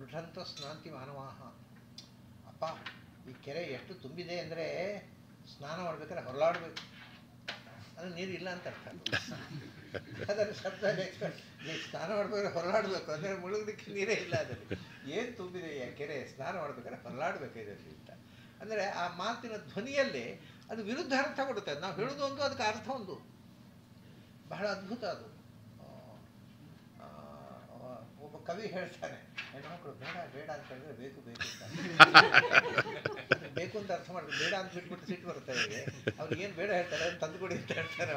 ಲುಠಂತ ಸ್ನಾಂತಿ ಮಾನವಾಹ. ಅಪ್ಪ, ಈ ಕೆರೆ ಎಷ್ಟು ತುಂಬಿದೆ ಅಂದರೆ ಸ್ನಾನ ಮಾಡ್ಬೇಕಾದ್ರೆ ಹೊರಲಾಡಬೇಕು. ಅದು ನೀರು ಇಲ್ಲ ಅಂತ ಅರ್ಥ. ಅದನ್ನು ಶಬ್ದ ಸ್ನಾನ ಮಾಡ್ಬೇಕಾದ್ರೆ ಹೊರಲಾಡಬೇಕು ಅಂದರೆ ಮುಳುಗಲಿಕ್ಕೆ ನೀರೇ ಇಲ್ಲ. ಅದರಲ್ಲಿ ಏನು ತುಂಬಿದೆ ಆ ಕೆರೆ, ಸ್ನಾನ ಮಾಡ್ಬೇಕಾದ್ರೆ ಹೊರಲಾಡಬೇಕು ಇದರಲ್ಲಿ ಅಂತ. ಅಂದರೆ ಆ ಮಾತಿನ ಧ್ವನಿಯಲ್ಲೇ ಅದು ವಿರುದ್ಧ ಅರ್ಥ ಕೊಡುತ್ತೆ. ನಾವು ಹೇಳೋದು ಒಂದು, ಅದಕ್ಕೆ ಅರ್ಥ ಒಂದು. ಬಹಳ ಅದ್ಭುತ ಅದು. ಒಬ್ಬ ಕವಿ ಹೇಳ್ತಾನೆ, ಹೆಣ್ಮಕ್ಳು ಬೇಡ ಬೇಡ ಅಂತ ಹೇಳಿದ್ರೆ ಬೇಕು ಬೇಕು ಅಂತ. ಬೇಕು ಅಂತ ಅರ್ಥ ಮಾಡ್ತಾರೆ, ಬೇಡ ಅಂತ ಬಿಟ್ಬಿಟ್ಟು ಸಿಟ್ಟು ಬರುತ್ತೆ ಅವರಿಗೆ. ಅವ್ರಿಗೆ ಏನು ಬೇಡ ಹೇಳ್ತಾರೆ ಅದನ್ನು ತಂದುಕೊಡಿ ಅಂತ ಹೇಳ್ತಾರೆ.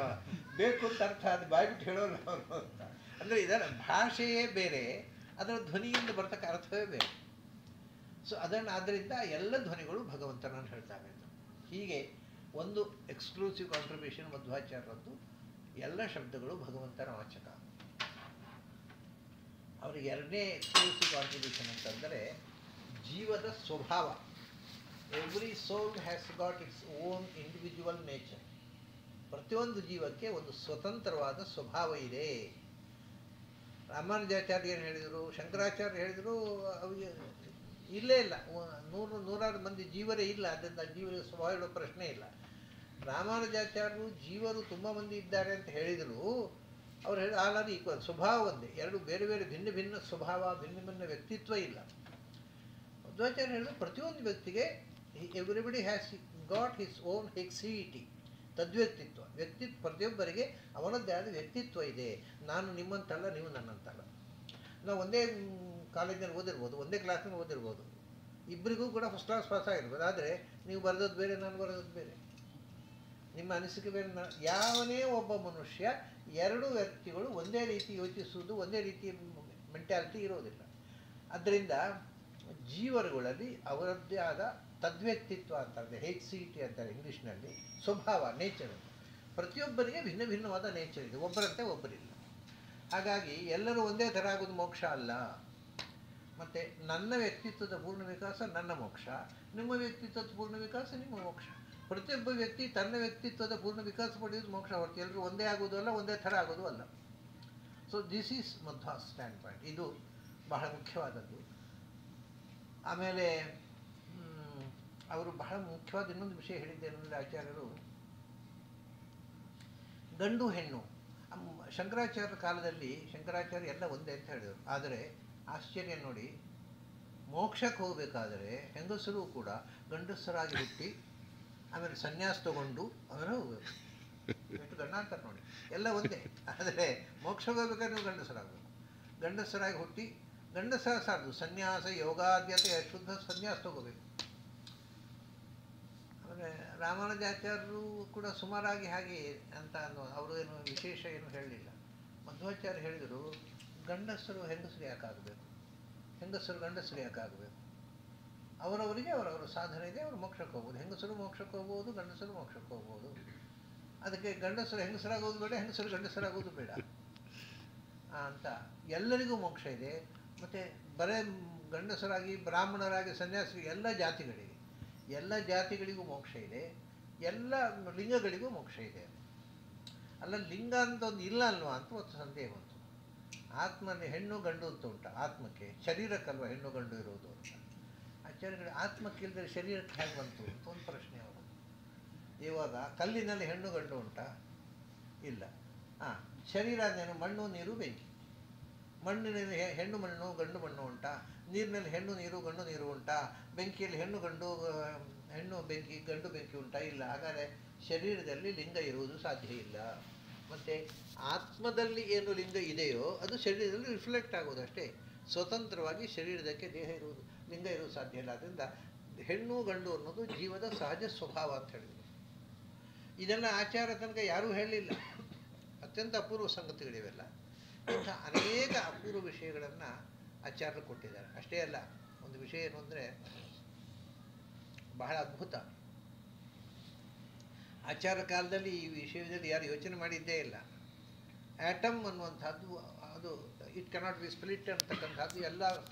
ಬೇಕು ಅಂತ ಅರ್ಥ ಅದು ಬಾಯ್ಬಿಟ್ಟು ಹೇಳೋಲ್ಲ ಅವರು ಅಂತ. ಅಂದರೆ ಇದರ ಭಾಷೆಯೇ ಬೇರೆ, ಅದರ ಧ್ವನಿಯಿಂದ ಬರ್ತಕ್ಕ ಅರ್ಥವೇ ಬೇರೆ. ಸೊ ಅದನ್ನು ಆದ್ದರಿಂದ ಎಲ್ಲ ಧ್ವನಿಗಳು ಭಗವಂತನನ್ನು ಹೇಳ್ತಾರೆ. ಹೀಗೆ ಒಂದು ಎಕ್ಸ್ಕ್ಲೂಸಿವ್ ಕಾಂಟ್ರಿಬ್ಯೂಷನ್ ಮಧ್ವಾಚಾರ್ಯರದ್ದು, ಎಲ್ಲ ಶಬ್ದಗಳು ಭಗವಂತನ ವಾಚಕ. ಅವರಿಗೆ ಎರಡನೇ ಎಕ್ಸ್ಕ್ಲೂಸಿವ್ ಕಾಂಟ್ರಿಬ್ಯೂಷನ್ ಅಂತಂದರೆ ಜೀವದ ಸ್ವಭಾವ. Every soul has got its own individual nature. ಪ್ರತಿಯೊಂದು ಜೀವಕ್ಕೆ ಒಂದು ಸ್ವತಂತ್ರವಾದ ಸ್ವಭಾವ ಇದೆ. ರಾಮಾನುಜಾಚಾರ್ಯ ಏನು ಹೇಳಿದರು, ಶಂಕರಾಚಾರ್ಯ ಹೇಳಿದರು, ಅವರಿಗೆ ಇಲ್ಲೇ ಇಲ್ಲ, ನೂರಾರು ಮಂದಿ ಜೀವರೇ ಇಲ್ಲ, ಅದರಿಂದ ಜೀವರಿಗೆ ಸ್ವಭಾವ ಹೇಳೋ ಪ್ರಶ್ನೆ ಇಲ್ಲ. ರಾಮಾನುಜಾಚಾರ್ಯರು ಜೀವರು ತುಂಬ ಮಂದಿ ಇದ್ದಾರೆ ಅಂತ ಹೇಳಿದರು. ಅವ್ರು ಹೇಳಿ ಆಲ್ರೆಡಿ ಈಕ್ವಲ್, ಸ್ವಭಾವ ಒಂದೇ, ಎರಡು ಬೇರೆ ಬೇರೆ ಭಿನ್ನ ಭಿನ್ನ ಸ್ವಭಾವ, ಭಿನ್ನ ಭಿನ್ನ ವ್ಯಕ್ತಿತ್ವ ಇಲ್ಲ. ಮಧ್ವಾಚಾರ್ಯ ಹೇಳಿದ್ರು ಪ್ರತಿಯೊಂದು ವ್ಯಕ್ತಿಗೆ everybody has got his own ecceity, ತದ್ವ್ಯಕ್ತಿತ್ವ. ಪ್ರತಿಯೊಬ್ಬರಿಗೆ ಅವನದ್ದೇ ಆದ ವ್ಯಕ್ತಿತ್ವ ಇದೆ. ನಾನು ನಿಮ್ಮಂತಲ್ಲ, ನೀವು ನನ್ನಂತಲ್ಲ. ನಾವು ಒಂದೇ ಕಾಲೇಜಿನಲ್ಲಿ ಓದಿರ್ಬೋದು, ಒಂದೇ ಕ್ಲಾಸ್ನಲ್ಲಿ ಓದಿರ್ಬೋದು, ಇಬ್ಬರಿಗೂ ಕೂಡ ಫಸ್ಟ್ ಕ್ಲಾಸ್ ಪಾಸ್ ಆಗಿರ್ಬೋದು. ಆದರೆ ನೀವು ಬರೆದದ್ದು ಬೇರೆ, ನಾನು ಬರೆದದ್ದು ಬೇರೆ, ನಿಮ್ಮ ಅನಿಸಿಕೆ ಬೇರೆ. ಯಾವನೇ ಒಬ್ಬ ಮನುಷ್ಯ, ಎರಡು ವ್ಯಕ್ತಿಗಳು ಒಂದೇ ರೀತಿ ಯೋಚಿಸುವುದು, ಒಂದೇ ರೀತಿಯ ಮೆಂಟ್ಯಾಲಿಟಿ ಇರೋದಿಲ್ಲ. ಅದರಿಂದ ಜೀವರುಗಳಲ್ಲಿ ಅವರದ್ದೇ ಆದ ತದ್ವ್ಯಕ್ತಿತ್ವ ಅಂತಾರೆ, ಹೆಚ್ಸಿಟಿ ಅಂತಾರೆ ಇಂಗ್ಲೀಷ್ನಲ್ಲಿ, ಸ್ವಭಾವ, ನೇಚರ್. ಪ್ರತಿಯೊಬ್ಬರಿಗೆ ಭಿನ್ನ ಭಿನ್ನವಾದ ನೇಚರ್ ಇದೆ, ಒಬ್ಬರಂತೆ ಒಬ್ಬರಿಲ್ಲ. ಹಾಗಾಗಿ ಎಲ್ಲರೂ ಒಂದೇ ಥರ ಆಗೋದು ಮೋಕ್ಷ ಅಲ್ಲ. ಮತ್ತು ನನ್ನ ವ್ಯಕ್ತಿತ್ವದ ಪೂರ್ಣ ವಿಕಾಸ ನನ್ನ ಮೋಕ್ಷ, ನಿಮ್ಮ ವ್ಯಕ್ತಿತ್ವದ ಪೂರ್ಣ ವಿಕಾಸ ನಿಮ್ಮ ಮೋಕ್ಷ. ಪ್ರತಿಯೊಬ್ಬ ವ್ಯಕ್ತಿ ತನ್ನ ವ್ಯಕ್ತಿತ್ವದ ಪೂರ್ಣ ವಿಕಾಸ ಪಡೆಯೋದು ಮೋಕ್ಷ ಹೊರತು ಎಲ್ಲರೂ ಒಂದೇ ಆಗೋದು ಅಲ್ಲ, ಒಂದೇ ಥರ ಆಗೋದು ಅಲ್ಲ. So this is Madhva stand point. ಇದು ಬಹಳ ಮುಖ್ಯವಾದದ್ದು. ಆಮೇಲೆ ಅವರು ಬಹಳ ಮುಖ್ಯವಾದ ಇನ್ನೊಂದು ವಿಷಯ ಹೇಳಿದ್ದೇನೆಂದರೆ, ಆಚಾರ್ಯರು ಗಂಡು ಹೆಣ್ಣು, ಶಂಕರಾಚಾರ್ಯರ ಕಾಲದಲ್ಲಿ ಶಂಕರಾಚಾರ್ಯ ಎಲ್ಲ ಒಂದೇ ಅಂತ ಹೇಳಿದರು. ಆದರೆ ಆಶ್ಚರ್ಯ ನೋಡಿ, ಮೋಕ್ಷಕ್ಕೆ ಹೋಗಬೇಕಾದರೆ ಹೆಂಗಸರು ಕೂಡ ಗಂಡಸರಾಗಿ ಹುಟ್ಟಿ ಆಮೇಲೆ ಸನ್ಯಾಸ ತಗೊಂಡು ಆಮೇಲೆ ಹೋಗಬೇಕು. ಎಷ್ಟು ಗಂಡ ಅಂತಾರೆ ನೋಡಿ, ಎಲ್ಲ ಒಂದೇ. ಆದರೆ ಮೋಕ್ಷಕ್ಕೆ ಹೋಗ್ಬೇಕಾದ್ರೆ ನೀವು ಗಂಡಸರಾಗಬೇಕು. ಗಂಡಸರಾಗಿ ಹುಟ್ಟಿ ಗಂಡಸರ ಸಾರ್ದು ಸನ್ಯಾಸ ಯೋಗಾದ್ಯತೆ ಶುದ್ಧ ಸನ್ಯಾಸ ತಗೋಬೇಕು. ಆಮೇಲೆ ರಾಮಾನುಜಾಚಾರ್ಯರು ಕೂಡ ಸುಮಾರಾಗಿ ಹಾಗೆ ಅಂತ ಅವರು ಏನು ವಿಶೇಷ ಏನು ಹೇಳಲಿಲ್ಲ. ಮಧ್ವಾಚಾರ್ಯ ಹೇಳಿದರು, ಗಂಡಸರು ಹೆಂಗಸರು ಯಾಕಾಗಬೇಕು, ಹೆಂಗಸರು ಗಂಡಸರು ಯಾಕಾಗಬೇಕು, ಅವರವರಿಗೆ ಅವರವರ ಸಾಧನೆ ಇದೆ, ಅವರು ಮೋಕ್ಷಕ್ಕೆ ಹೋಗ್ಬೋದು. ಹೆಂಗಸರು ಮೋಕ್ಷಕ್ಕೆ ಹೋಗ್ಬೋದು, ಗಂಡಸರು ಮೋಕ್ಷಕ್ಕೆ ಹೋಗ್ಬೋದು. ಅದಕ್ಕೆ ಗಂಡಸರು ಹೆಂಗಸರಾಗೋದು ಬೇಡ, ಹೆಂಗಸರು ಗಂಡಸರಾಗೋದು ಬೇಡ ಅಂತ. ಎಲ್ಲರಿಗೂ ಮೋಕ್ಷ ಇದೆ. ಮತ್ತು ಬರೇ ಗಂಡಸರಾಗಿ ಬ್ರಾಹ್ಮಣರಾಗಿ ಸನ್ಯಾಸಿ ಎಲ್ಲ ಜಾತಿಗಳಿಗೆ, ಎಲ್ಲ ಜಾತಿಗಳಿಗೂ ಮೋಕ್ಷ ಇದೆ, ಎಲ್ಲ ಲಿಂಗಗಳಿಗೂ ಮೋಕ್ಷ ಇದೆ. ಅಲ್ಲ ಲಿಂಗ ಅಂತ ಒಂದು ಇಲ್ಲ ಅಲ್ವಾ ಅಂತ ಒಂದು ಸಂದೇಹ ಬಂತು. ಆತ್ಮನೇ ಹೆಣ್ಣು ಗಂಡು ಅಂತ ಉಂಟ, ಆತ್ಮಕ್ಕೆ, ಶರೀರಕ್ಕಲ್ವ ಹೆಣ್ಣು ಗಂಡು ಇರೋದು ಅಂತ. ಆಚಾರ್ಯಗಳು ಆತ್ಮಕ್ಕೆ ಇಲ್ಲದೆ ಶರೀರಕ್ಕೆ ಹೇಗೆ ಬಂತು ಅಂತ ಒಂದು ಪ್ರಶ್ನೆ ಅವರು. ಇವಾಗ ಕಲ್ಲಿನಲ್ಲಿ ಹೆಣ್ಣು ಗಂಡು ಉಂಟಾ? ಇಲ್ಲ. ಶರೀರ ಅಂದೇನು? ಮಣ್ಣು ನೀರು ಬೆಂಕಿ. ಮಣ್ಣಿನಲ್ಲಿ ಹೆಣ್ಣು ಮಣ್ಣು ಗಂಡು ಮಣ್ಣು ಉಂಟಾ? ನೀರಿನಲ್ಲಿ ಹೆಣ್ಣು ನೀರು ಗಂಡು ನೀರು ಉಂಟಾ? ಬೆಂಕಿಯಲ್ಲಿ ಹೆಣ್ಣು ಬೆಂಕಿ ಗಂಡು ಬೆಂಕಿ ಉಂಟಾ? ಇಲ್ಲ. ಹಾಗಾದರೆ ಶರೀರದಲ್ಲಿ ಲಿಂಗ ಇರುವುದು ಸಾಧ್ಯ ಇಲ್ಲ. ಮತ್ತು ಆತ್ಮದಲ್ಲಿ ಏನು ಲಿಂಗ ಇದೆಯೋ ಅದು ಶರೀರದಲ್ಲಿ ರಿಫ್ಲೆಕ್ಟ್ ಆಗೋದು ಅಷ್ಟೇ. ಸ್ವತಂತ್ರವಾಗಿ ಶರೀರದಕ್ಕೆ ದೇಹ ಇರುವುದು, ಲಿಂಗ ಇರುವುದು ಸಾಧ್ಯ ಇಲ್ಲ. ಆದ್ದರಿಂದ ಹೆಣ್ಣು ಗಂಡು ಅನ್ನೋದು ಜೀವದ ಸಹಜ ಸ್ವಭಾವ ಅಂತ ಹೇಳಿದರು. ಇದನ್ನು ಆಚಾರ ತನಕ ಯಾರೂ ಹೇಳಲಿಲ್ಲ. ಅತ್ಯಂತ ಅಪೂರ್ವ ಸಂಗತಿಗಳಿವೆಲ್ಲ. ಇಂಥ ಅನೇಕ ಅಪೂರ್ವ ವಿಷಯಗಳನ್ನು ಆಚಾರ್ಯರು ಕೊಟ್ಟಿದ್ದಾರೆ. ಅಷ್ಟೇ ಅಲ್ಲ, ಒಂದು ವಿಷಯ ಏನು ಅಂದರೆ ಬಹಳ ಅದ್ಭುತ. ಆಚಾರ ಕಾಲದಲ್ಲಿ ಈ ವಿಷಯದಲ್ಲಿ ಯಾರು ಯೋಚನೆ ಮಾಡಿದ್ದೇ ಇಲ್ಲ. ಆ್ಯಟಮ್ ಅನ್ನುವಂಥದ್ದು ಅದು ಇಟ್ ಕೆನಾಟ್ ಬಿ ಸ್ಪ್ಲಿಟ್ ಅಂತಕ್ಕಂಥದ್ದು ಎಲ್ಲ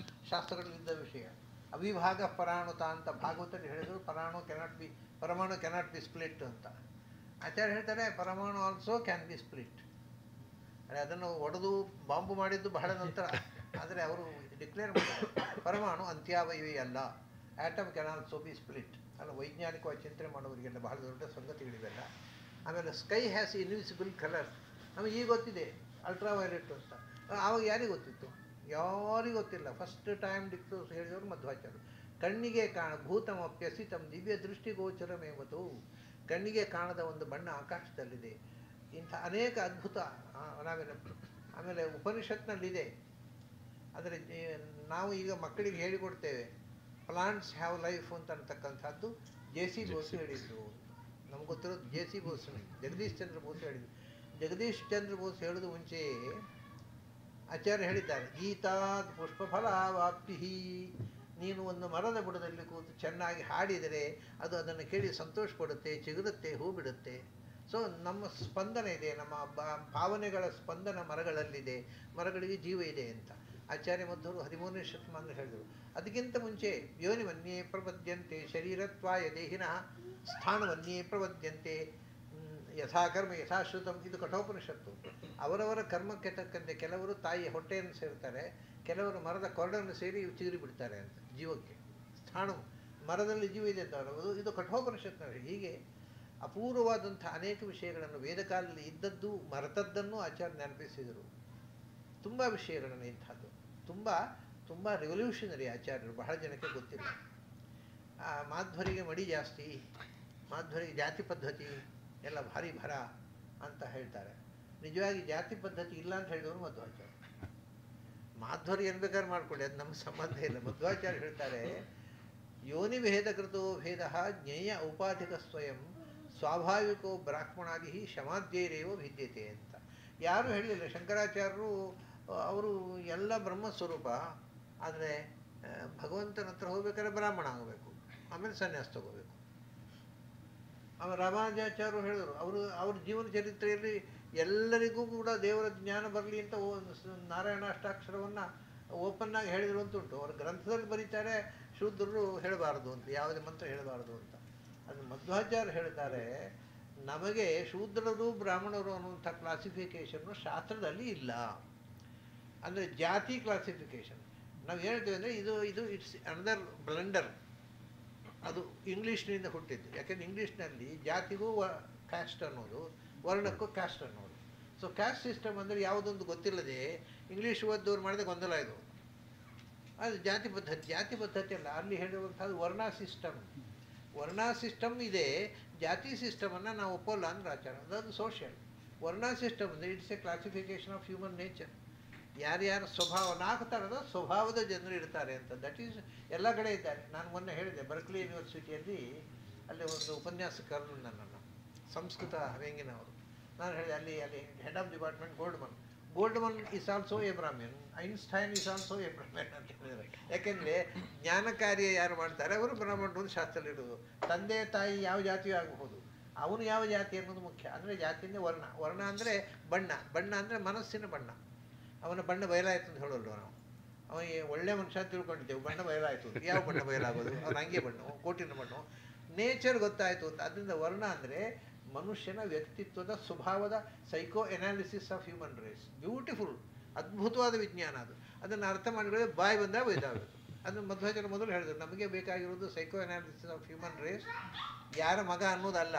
ಶಾಸ್ತ್ರಗಳಲ್ಲಿದ್ದ ವಿಷಯ. ಅವಿಭಾಗ ಪರಾಣುತ ಅಂತ ಭಾಗವತಲ್ಲಿ ಹೇಳಿದರು. ಪರಮಾಣು ಕೆನಾಟ್ ಬಿ ಸ್ಪ್ಲಿಟ್ ಅಂತ. ಆಚಾರ್ಯ ಹೇಳ್ತಾರೆ ಪರಮಾಣು ಆಲ್ಸೋ ಕ್ಯಾನ್ ಬಿ ಸ್ಪ್ಲಿಟ್. ಅದನ್ನು ಒಡೆದು ಬಾಂಬು ಮಾಡಿದ್ದು ಬಹಳ ನಂತರ. ಆದರೆ ಅವರು ಡಿಕ್ಲೇರ್ ಮಾಡ್ತಾರೆ ಪರಮಾಣು ಅಂತ್ಯಾವಯವೇ ಅಲ್ಲ, atom can also be split. ಅಲ್ಲ, ವೈಜ್ಞಾನಿಕವಾಗಿ ಚಿಂತನೆ ಮಾಡೋರಿಗೆಲ್ಲ ಬಹಳ ದೊಡ್ಡ ಸಂಗತಿಗಳಿವೆಲ್ಲ. ಆಮೇಲೆ ಸ್ಕೈ ಹ್ಯಾಸ್ ಇನ್ವಿಸಿಬಲ್ ಕಲರ್. ನಮಗೆ ಈಗ ಗೊತ್ತಿದೆ ಅಲ್ಟ್ರಾವೈಲೆಟ್ ಅಂತ. ಆವಾಗ ಯಾರಿಗೆ ಗೊತ್ತಿತ್ತು? ಯಾರಿಗೂ ಗೊತ್ತಿಲ್ಲ. ಫಸ್ಟ್ ಟೈಮ್ ಡಿಕ್ಟೋಸ್ ಹೇಳಿದವರು ಮಧ್ವಾಚಾರ್ಯರು. ಕಣ್ಣಿಗೆ ಭೂತಮಪ್ಯಸಿತಂ ದಿವ್ಯ ದೃಷ್ಟಿಗೋಚರಮೇವತು. ಕಣ್ಣಿಗೆ ಕಾಣದ ಒಂದು ಬಣ್ಣ ಆಕಾಶದಲ್ಲಿದೆ. ಇಂಥ ಅನೇಕ ಅದ್ಭುತ ಆಮೇಲೆ ಉಪನಿಷತ್ನಲ್ಲಿದೆ. ಆದರೆ ನಾವು ಈಗ ಮಕ್ಕಳಿಗೆ ಹೇಳಿಕೊಡ್ತೇವೆ ಪ್ಲಾಂಟ್ಸ್ ಹ್ಯಾವ್ ಲೈಫ್ ಅಂತಕ್ಕಂಥದ್ದು ಜೆ ಸಿ ಬೋಸ್ ಹೇಳಿದ್ದು. ನಮ್ಗೆ ಗೊತ್ತಿರೋದು ಜೆ ಸಿ ಬೋಸ್, ಜಗದೀಶ್ ಚಂದ್ರ ಬೋಸ್ ಹೇಳಿದ್ದು. ಜಗದೀಶ್ ಚಂದ್ರ ಬೋಸ್ ಹೇಳೋದು ಮುಂಚೆ ಆಚಾರ್ಯ ಹೇಳಿದ್ದಾರೆ, ಗೀತಾತ್ ಪುಷ್ಪಫಲಾವಾಪ್ತಿ, ನೀನು ಒಂದು ಮರದ ಬುಡದಲ್ಲಿ ಕೂತು ಚೆನ್ನಾಗಿ ಹಾಡಿದರೆ ಅದು ಅದನ್ನು ಕೇಳಿ ಸಂತೋಷ ಪಡುತ್ತೆ, ಚಿಗುರುತ್ತೆ, ಹೂ ಬಿಡುತ್ತೆ. ಸೊ ನಮ್ಮ ಸ್ಪಂದನ ಇದೆ, ನಮ್ಮ ಭಾವನೆಗಳ ಸ್ಪಂದನ ಮರಗಳಲ್ಲಿದೆ, ಮರಗಳಿಗೆ ಜೀವ ಇದೆ ಅಂತ ಆಚಾರ್ಯ ಮಧ್ವರು 13ನೇ ಶತಮಾನ ಹೇಳಿದರು. ಅದಕ್ಕಿಂತ ಮುಂಚೆ ಯೋನಿವನ್ಯೇ ಪ್ರಪದ್ಯಂತೆ ಶರೀರತ್ವಾಯ ದೇಹಿನಃ ಸ್ಥಾನವನ್ಯೇ ಪ್ರಪದ್ಯಂತೆ ಯಥಾಕರ್ಮ ಯಥಾಶ್ರುತಂ. ಇದು ಕಠೋಪನಿಷತ್ತು. ಅವರವರ ಕರ್ಮಕ್ಕೆ ತಕ್ಕಂತೆ ಕೆಲವರು ತಾಯಿಯ ಹೊಟ್ಟೆಯನ್ನು ಸೇರ್ತಾರೆ, ಕೆಲವರು ಮರದ ಕೊರಡನ್ನು ಸೇರಿ ಚಿಗುರಿ ಬಿಡ್ತಾರೆ ಅಂತ. ಜೀವಕ್ಕೆ ಸ್ಥಾನ, ಮರದಲ್ಲಿ ಜೀವ ಇದೆ ಅಂತ ಅವರು, ಇದು ಕಠೋಪನಿಷತ್ನಲ್ಲಿ. ಹೀಗೆ ಅಪೂರ್ವವಾದಂಥ ಅನೇಕ ವಿಷಯಗಳನ್ನು ವೇದಕಾಲದಲ್ಲಿ ಇದ್ದದ್ದು ಮರೆತದ್ದನ್ನು ಆಚಾರ್ಯ ನೆನಪಿಸಿದರು. ತುಂಬ ವಿಷಯಗಳನ್ನು ಇಂಥದ್ದು ತುಂಬ ತುಂಬ ರೆವಲ್ಯೂಷನರಿ ಆಚಾರ್ಯರು, ಬಹಳ ಜನಕ್ಕೆ ಗೊತ್ತಿಲ್ಲ. ಮಾಧ್ವರಿಗೆ ಮಡಿ ಜಾಸ್ತಿ, ಮಾಧ್ವರಿಗೆ ಜಾತಿ ಪದ್ಧತಿ ಎಲ್ಲ ಭಾರಿ ಭರ ಅಂತ ಹೇಳ್ತಾರೆ. ನಿಜವಾಗಿ ಜಾತಿ ಪದ್ಧತಿ ಇಲ್ಲ ಅಂತ ಹೇಳಿದವರು ಮಧ್ವಾಚಾರ್ಯ. ಮಾಧ್ವರು ಏನು ಬೇಕಾದ್ರೆ ಮಾಡ್ಕೊಳ್ಳಿ, ಅದು ನಮ್ಗೆ ಸಂಬಂಧ ಇಲ್ಲ. ಮಧ್ವಾಚಾರ್ಯ ಹೇಳ್ತಾರೆ, ಯೋನಿ ಭೇದಕೃತೋ ಭೇದ ಜ್ಞೇಯ ಔಪಾಧಿಕ ಸ್ವಯಂ ಸ್ವಾಭಾವಿಕೋ ಬ್ರಾಹ್ಮಣಾದಿ ಶಮಾಧ್ಯೈರೇವೋ ಭಿದ್ಯತೆ ಅಂತ. ಯಾರೂ ಹೇಳಲಿಲ್ಲ. ಶಂಕರಾಚಾರ್ಯರು ಅವರು ಎಲ್ಲ ಬ್ರಹ್ಮಸ್ವರೂಪ, ಆದರೆ ಭಗವಂತನ ಹತ್ರ ಹೋಗ್ಬೇಕಾದ್ರೆ ಬ್ರಾಹ್ಮಣ ಆಗಬೇಕು, ಆಮೇಲೆ ಸನ್ಯಾಸ ತಗೋಬೇಕು. ಆಮೇಲೆ ರಾಮಾನುಜಾಚಾರ್ಯರು ಹೇಳಿದರು, ಅವ್ರ ಜೀವನ ಚರಿತ್ರೆಯಲ್ಲಿ ಎಲ್ಲರಿಗೂ ಕೂಡ ದೇವರ ಜ್ಞಾನ ಬರಲಿ ಅಂತ ನಾರಾಯಣಾಷ್ಟಾಕ್ಷರವನ್ನು ಓಪನ್ ಆಗಿ ಹೇಳಿದರು ಅಂತುಂಟು. ಅವ್ರ ಗ್ರಂಥದಲ್ಲಿ ಬರೀತಾರೆ, ಶೂದ್ರರು ಹೇಳಬಾರದು ಅಂತ, ಯಾವುದೇ ಮಂತ್ರ ಹೇಳಬಾರದು ಅಂತ. ಅದು ಮಧ್ವಾಚಾರ್ಯ ಹೇಳ್ತಾರೆ, ನಮಗೆ ಶೂದ್ರರು ಬ್ರಾಹ್ಮಣರು ಅನ್ನುವಂಥ ಕ್ಲಾಸಿಫಿಕೇಶನ್ನು ಶಾಸ್ತ್ರದಲ್ಲಿ ಇಲ್ಲ. ಅಂದರೆ ಜಾತಿ ಕ್ಲಾಸಿಫಿಕೇಶನ್ ನಾವು ಹೇಳ್ತೇವೆ ಅಂದರೆ ಇದು ಇಟ್ಸ್ ಅನದರ್ ಬ್ಲೆಂಡರ್. ಅದು ಇಂಗ್ಲೀಷ್ನಿಂದ ಹುಟ್ಟಿದ್ದು. ಯಾಕೆಂದರೆ ಇಂಗ್ಲೀಷ್ನಲ್ಲಿ ಜಾತಿಗೂ ಕ್ಯಾಸ್ಟ್ ಅನ್ನೋದು, ವರ್ಣಕ್ಕೂ ಕ್ಯಾಸ್ಟ್ ಅನ್ನೋದು. ಸೊ ಕ್ಯಾಸ್ಟ್ ಸಿಸ್ಟಮ್ ಅಂದರೆ ಯಾವುದೊಂದು ಗೊತ್ತಿಲ್ಲದೆ ಇಂಗ್ಲೀಷ್ ಓದೋರು ಮಾಡಿದ ಗೊಂದಲ ಇದು. ಅದು ಜಾತಿ ಪದ್ಧತಿ ಅಲ್ಲ. ಅಲ್ಲಿ ಹೇಳಿರುವಂಥದ್ದು ವರ್ಣ ಸಿಸ್ಟಮ್. ವರ್ಣ ಸಿಸ್ಟಮ್ ಇದೆ, ಜಾತಿ ಸಿಸ್ಟಮನ್ನು ನಾವು ಒಪ್ಪಲ್ಲ ಅಂದ್ರೆ ಆಚಾರ. ಅದು ಸೋಷಿಯಲ್. ವರ್ಣ ಸಿಸ್ಟಮ್ ಅಂದರೆ it's A classification of human nature. ಯಾರ್ಯಾರ ಸ್ವಭಾವ, 4 ಥರದ ಸ್ವಭಾವದ ಜನರು ಇರ್ತಾರೆ ಅಂತ. ದಟ್ ಈಸ್ ಎಲ್ಲ ಕಡೆ ಇದ್ದಾರೆ. ನಾನು ಮೊನ್ನೆ ಹೇಳಿದೆ, ಬರ್ಕ್ಲಿ ಯೂನಿವರ್ಸಿಟಿಯಲ್ಲಿ ಅಲ್ಲಿ ಒಂದು ಉಪನ್ಯಾಸಕರು ನನ್ನನ್ನು, ಸಂಸ್ಕೃತ ವ್ಯಂಗಿನವರು. ನಾನು ಹೇಳಿದೆ, ಅಲ್ಲಿ head of department Goldman is also A ಬ್ರಾಹ್ಮಣ್, Einstein is also A ಬ್ರಾಹ್ಮಣ್ ಅಂತ ಹೇಳಿದ್ದಾರೆ. ಯಾಕೆಂದರೆ ಜ್ಞಾನ ಕಾರ್ಯ ಯಾರು ಮಾಡ್ತಾರೆ ಅವರು ಬ್ರಾಹ್ಮಣರು ಶಾಸ್ತ್ರದಲ್ಲಿ ಇಡೋದು. ತಂದೆ ತಾಯಿ ಯಾವ ಜಾತಿಯೂ ಆಗಬಹುದು, ಅವನು ಯಾವ ಜಾತಿ ಅನ್ನೋದು ಮುಖ್ಯ. ಅಂದರೆ ಜಾತಿಯಿಂದ ವರ್ಣ ಅಂದರೆ ಬಣ್ಣ ಅಂದರೆ ಮನಸ್ಸಿನ ಬಣ್ಣ. ಅವನ ಬಣ್ಣ ಬಯಲಾಯಿತು ಅಂತ ಹೇಳೋಲ್ವ ನಾವು. ಅವನಿಗೆ ಒಳ್ಳೆ ಮನುಷ್ಯ ತಿಳ್ಕೊಂಡಿದ್ದೇವೆ, ಬಣ್ಣ ಬಯಲಾಯಿತು. ಯಾವ ಬಣ್ಣ ಬಯಲಾಗೋದು? ಅವನ ಅಂಗಿ ಬಣ್ಣ, ಕೋಟಿನ ಬಣ್ಣ, ನೇಚರ್ ಗೊತ್ತಾಯಿತು ಅಂತ. ಅದರಿಂದ ವರ್ಣ ಅಂದರೆ ಮನುಷ್ಯನ ವ್ಯಕ್ತಿತ್ವದ ಸ್ವಭಾವದ psychoanalysis of human race. Beautiful, ಅದ್ಭುತವಾದ ವಿಜ್ಞಾನ ಅದು. ಅದನ್ನು ಅರ್ಥ ಮಾಡಿಕೊಳ್ಳೋದು ಬಾಯಿ ಬಂದಾಗ ಒಯ್ದಾಗಬೇಕು. ಅದನ್ನು ಮಧ್ವಾಚಾರ್ಯ ಮೊದಲು ಹೇಳಿದ್ರು, ನಮಗೆ ಬೇಕಾಗಿರೋದು psychoanalysis of human race. ಯಾರ ಮಗ ಅನ್ನೋದಲ್ಲ,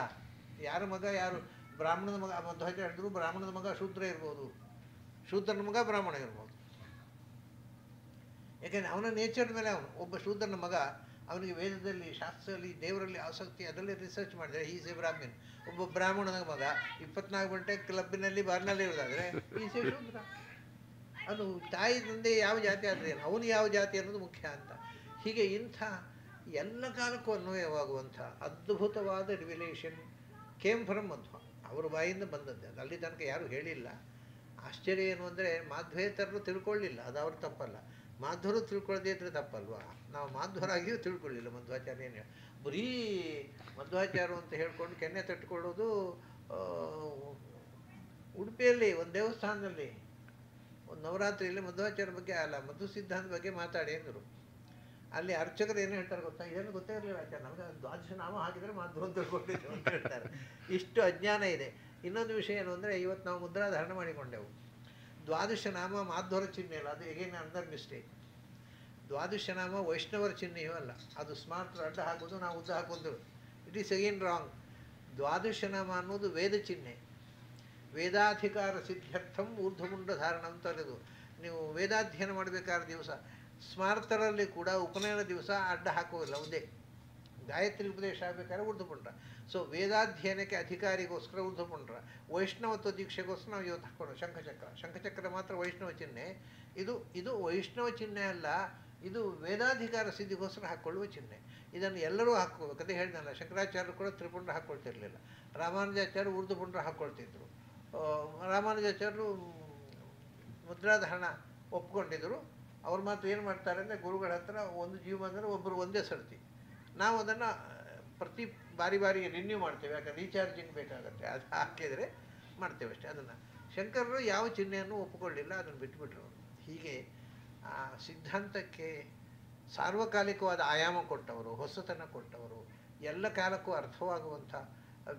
ಯಾರ ಮಗ ಯಾರು. ಬ್ರಾಹ್ಮಣದ ಮಗ, ಮಧ್ವಾಚಾರ್ಯ ಹೇಳಿದ್ರು, ಬ್ರಾಹ್ಮಣದ ಮಗ ಶೂದ್ರ ಇರ್ಬೋದು, ಶೂದ್ರನ ಮಗ ಬ್ರಾಹ್ಮಣ ಇರ್ಬೋದು. ಯಾಕೆಂದರೆ ಅವನ ನೇಚರ್ ಮೇಲೆ ಒಬ್ಬ ಶೂದ್ರನ ಮಗ, ಅವನಿಗೆ ವೇದದಲ್ಲಿ, ಶಾಸ್ತ್ರದಲ್ಲಿ, ದೇವರಲ್ಲಿ ಆಸಕ್ತಿ, ಅದರಲ್ಲಿ ರಿಸರ್ಚ್ ಮಾಡಿದರೆ ಈಸ್ ಎ ಬ್ರಾಹ್ಮಣ್. ಒಬ್ಬ ಬ್ರಾಹ್ಮಣನ ಮಗ 24 ಗಂಟೆ ಕ್ಲಬ್ಬಿನಲ್ಲಿ ಬಾರ್ನಲ್ಲಿ ಇರೋದಾದರೆ ಈಸ್ ಎ ಶೂದ್ರ. ಅದು ತಾಯಿ ತಂದೆ ಯಾವ ಜಾತಿ ಆದರೆ ಅವನು ಯಾವ ಜಾತಿ ಅನ್ನೋದು ಮುಖ್ಯ ಅಂತ. ಹೀಗೆ ಇಂಥ ಎಲ್ಲ ಕಾಲಕ್ಕೂ ಅನ್ವಯವಾಗುವಂಥ ಅದ್ಭುತವಾದ ರಿವಿಲೇಷನ್ ಕೇಮ್ ಫ್ರಮ್ ಮಧ್ವ. ಅವರ ಬಾಯಿಂದ ಬಂದದ್ದೇ. ಅದು ಅಲ್ಲಿ ತನಕ ಯಾರೂ ಹೇಳಿಲ್ಲ. ಆಶ್ಚರ್ಯ ಏನು ಅಂದರೆ ಮಾಧ್ವೇತರರು ತಿಳ್ಕೊಳ್ಳಿಲ್ಲ, ಅದು ಅವ್ರ ತಪ್ಪಲ್ಲ. ಮಾಧ್ವರು ತಿಳ್ಕೊಳ್ಳದೇ ಇದ್ರೆ ತಪ್ಪಲ್ವಾ? ನಾವು ಮಾಧ್ವರಾಗಿಯೂ ತಿಳ್ಕೊಳ್ಳಿಲ್ಲ. ಮಧ್ವಾಚಾರ್ಯ ಏನು ಬರೀ ಮಧ್ವಾಚಾರ್ಯ ಅಂತ ಹೇಳ್ಕೊಂಡು ಕೆನ್ನೆ ತಟ್ಕೊಳ್ಳೋದು. ಉಡುಪಿಯಲ್ಲಿ ಒಂದು ದೇವಸ್ಥಾನದಲ್ಲಿ ಒಂದು ನವರಾತ್ರಿಯಲ್ಲಿ ಮಧ್ವಾಚಾರ್ಯ ಬಗ್ಗೆ ಅಲ್ಲ, ಮಧು ಸಿದ್ಧಾಂತ ಬಗ್ಗೆ ಮಾತಾಡಿ ಅಂದರು. ಅಲ್ಲಿ ಅರ್ಚಕರು ಏನು ಹೇಳ್ತಾರೆ ಗೊತ್ತಾ? ಇದನ್ನು ಗೊತ್ತೇ ಇರಲಿಲ್ಲ ಆಚಾರ್ಯ, ನಮಗೆ 12 ನಾಮ ಹಾಕಿದರೆ ಮಾಧ್ವ ಅಂತ ತಿಳ್ಕೊಂಡಿದ್ದೇವೆ ಅಂತ ಹೇಳ್ತಾರೆ. ಇಷ್ಟು ಅಜ್ಞಾನ ಇದೆ. ಇನ್ನೊಂದು ವಿಷಯ ಏನು ಅಂದರೆ, ಇವತ್ತು ನಾವು ಮುದ್ರಾಧಾರಣೆ ಮಾಡಿಕೊಂಡೆವು. 12 ನಾಮ ಮಾಧ್ವರ ಚಿಹ್ನೆ ಅಲ್ಲ, ಅದು ಹೇಗೇನು ಅಂದರ್ ಮಿಸ್ಟೇಕ್. 12 ನಾಮ ವೈಷ್ಣವರ ಚಿಹ್ನೆಯೂ ಅಲ್ಲ. ಅದು ಸ್ಮಾರ್ಟ್ ಅಡ್ಡ ಹಾಕೋದು, ನಾವು ಉದ್ದ ಹಾಕೋದು. It is again wrong. 12 ನಾಮ ಅನ್ನೋದು ವೇದ ಚಿಹ್ನೆ. ವೇದಾಧಿಕಾರ ಸಿದ್ಧ್ಯರ್ಥಂ ಊರ್ಧ್ವಮುಂಡ ಧಾರಣ ಅಂತ ಅನ್ನೋದು. ನೀವು ವೇದಾಧ್ಯಯನ ಮಾಡಬೇಕಾದ ದಿವಸ ಸ್ಮಾರ್ತರಲ್ಲಿ ಕೂಡ ಉಪನಯನ ದಿವಸ ಅಡ್ಡ ಹಾಕೋದಿಲ್ಲ, ಒಂದೇ. ಗಾಯತ್ರಿ ಉಪದೇಶ ಆಗಬೇಕಾದ್ರೆ ಊರ್ಧ್ವಪುಂಡ್ರ. ಸೊ ವೇದಾಧ್ಯಯನಕ್ಕೆ ಅಧಿಕಾರಿಗೋಸ್ಕರ ಊರ್ಧ್ವಪುಂಡ್ರ. ವೈಷ್ಣವತ್ವ ದೀಕ್ಷೆಗೋಸ್ಕರ ನಾವು ಇವತ್ತು ಹಾಕ್ಕೊಂಡು ಶಂಖಚಕ್ರ ಮಾತ್ರ ವೈಷ್ಣವ ಚಿಹ್ನೆ. ಇದು ವೈಷ್ಣವ ಚಿಹ್ನೆ ಅಲ್ಲ, ಇದು ವೇದಾಧಿಕಾರ ಸಿದ್ಧಿಗೋಸ್ಕರ ಹಾಕ್ಕೊಳ್ಳುವ ಚಿಹ್ನೆ. ಇದನ್ನು ಎಲ್ಲರೂ ಹಾಕ್ಕೋಬೇಕು. ಅದೇ ಹೇಳಿದ್ನಲ್ಲ, ಶಂಕರಾಚಾರ್ಯರು ಕೂಡ ತ್ರಿಪುಂಡ ಹಾಕ್ಕೊಳ್ತಿರ್ಲಿಲ್ಲ, ರಾಮಾನುಜಾಚಾರ್ಯರು ಊರ್ಧ್ವಪುಂಡ ಹಾಕ್ಕೊಳ್ತಿದ್ರು, ರಾಮಾನುಜಾಚಾರ್ಯರು ಮುದ್ರಾಧಾರಣ ಒಪ್ಕೊಂಡಿದ್ರು. ಅವ್ರು ಮಾತ್ರ ಏನು ಮಾಡ್ತಾರೆ ಅಂದರೆ, ಗುರುಗಳ ಹತ್ರ ಒಂದು ಜೀವ ಬಂದರೆ ಒಬ್ಬರು ಒಂದೇ ಸರ್ತಿ, ನಾವು ಅದನ್ನು ಪ್ರತಿ ಬಾರಿಗೆ ರಿನ್ಯೂ ಮಾಡ್ತೇವೆ, ಯಾಕಂದ್ರೆ ರೀಚಾರ್ಜಿಂಗ್ ಬೇಕಾಗುತ್ತೆ, ಅದು ಹಾಕಿದರೆ ಮಾಡ್ತೇವೆ ಅಷ್ಟೇ. ಅದನ್ನು ಶಂಕರರು ಯಾವ ಚಿಹ್ನೆಯನ್ನು ಒಪ್ಪಿಕೊಳ್ಳಿಲ್ಲ, ಅದನ್ನು ಬಿಟ್ಟುಬಿಟ್ರು. ಹೀಗೆ ಆ ಸಿದ್ಧಾಂತಕ್ಕೆ ಸಾರ್ವಕಾಲಿಕವಾದ ಆಯಾಮ ಕೊಟ್ಟವರು, ಹೊಸತನ ಕೊಟ್ಟವರು, ಎಲ್ಲ ಕಾಲಕ್ಕೂ ಅರ್ಥವಾಗುವಂಥ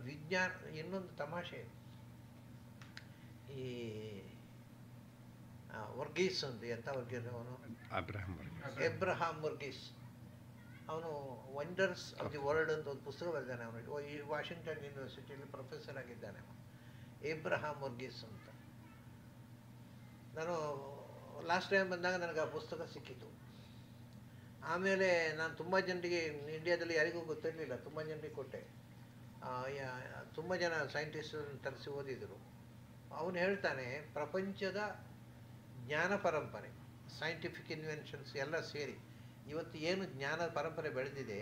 ವಿಜ್ಞಾನ. ಇನ್ನೊಂದು ತಮಾಷೆ, ಈ ವರ್ಗೀಸ್ ಅಂತ, ಎಂಥ ವರ್ಗೀಸ್ ಅವನು, ಎಬ್ರಹಾಂ ವರ್ಗೀಸ್, ಅವನು ವಂಡರ್ಸ್ ಆಫ್ ದಿ ವರ್ಲ್ಡ್ ಅಂತ ಒಂದು ಪುಸ್ತಕ ಬರೆದಾನೆ. ಅವನು ಈ ವಾಷಿಂಗ್ಟನ್ ಯೂನಿವರ್ಸಿಟಿಯಲ್ಲಿ ಪ್ರೊಫೆಸರ್ ಆಗಿದ್ದಾನೆ, ಅವನು ಎಬ್ರಹಾಂ ವರ್ಗೀಸ್ ಅಂತ. ನಾನು ಲಾಸ್ಟ್ ಟೈಮ್ ಬಂದಾಗ ನನಗೆ ಆ ಪುಸ್ತಕ ಸಿಕ್ಕಿತು. ಆಮೇಲೆ ನಾನು ತುಂಬ ಜನರಿಗೆ, ಇಂಡಿಯಾದಲ್ಲಿ ಯಾರಿಗೂ ಗೊತ್ತಿರಲಿಲ್ಲ, ತುಂಬ ಜನರಿಗೆ ಕೊಟ್ಟೆ. ತುಂಬ ಜನ ಸೈಂಟಿಸ್ಟನ್ನು ತರಿಸಿ ಓದಿದರು. ಅವನು ಹೇಳ್ತಾನೆ, ಪ್ರಪಂಚದ ಜ್ಞಾನ ಪರಂಪರೆ, ಸೈಂಟಿಫಿಕ್ ಇನ್ವೆನ್ಷನ್ಸ್ ಎಲ್ಲ ಸೇರಿ ಇವತ್ತು ಏನು ಜ್ಞಾನ ಪರಂಪರೆ ಬೆಳೆದಿದೆ,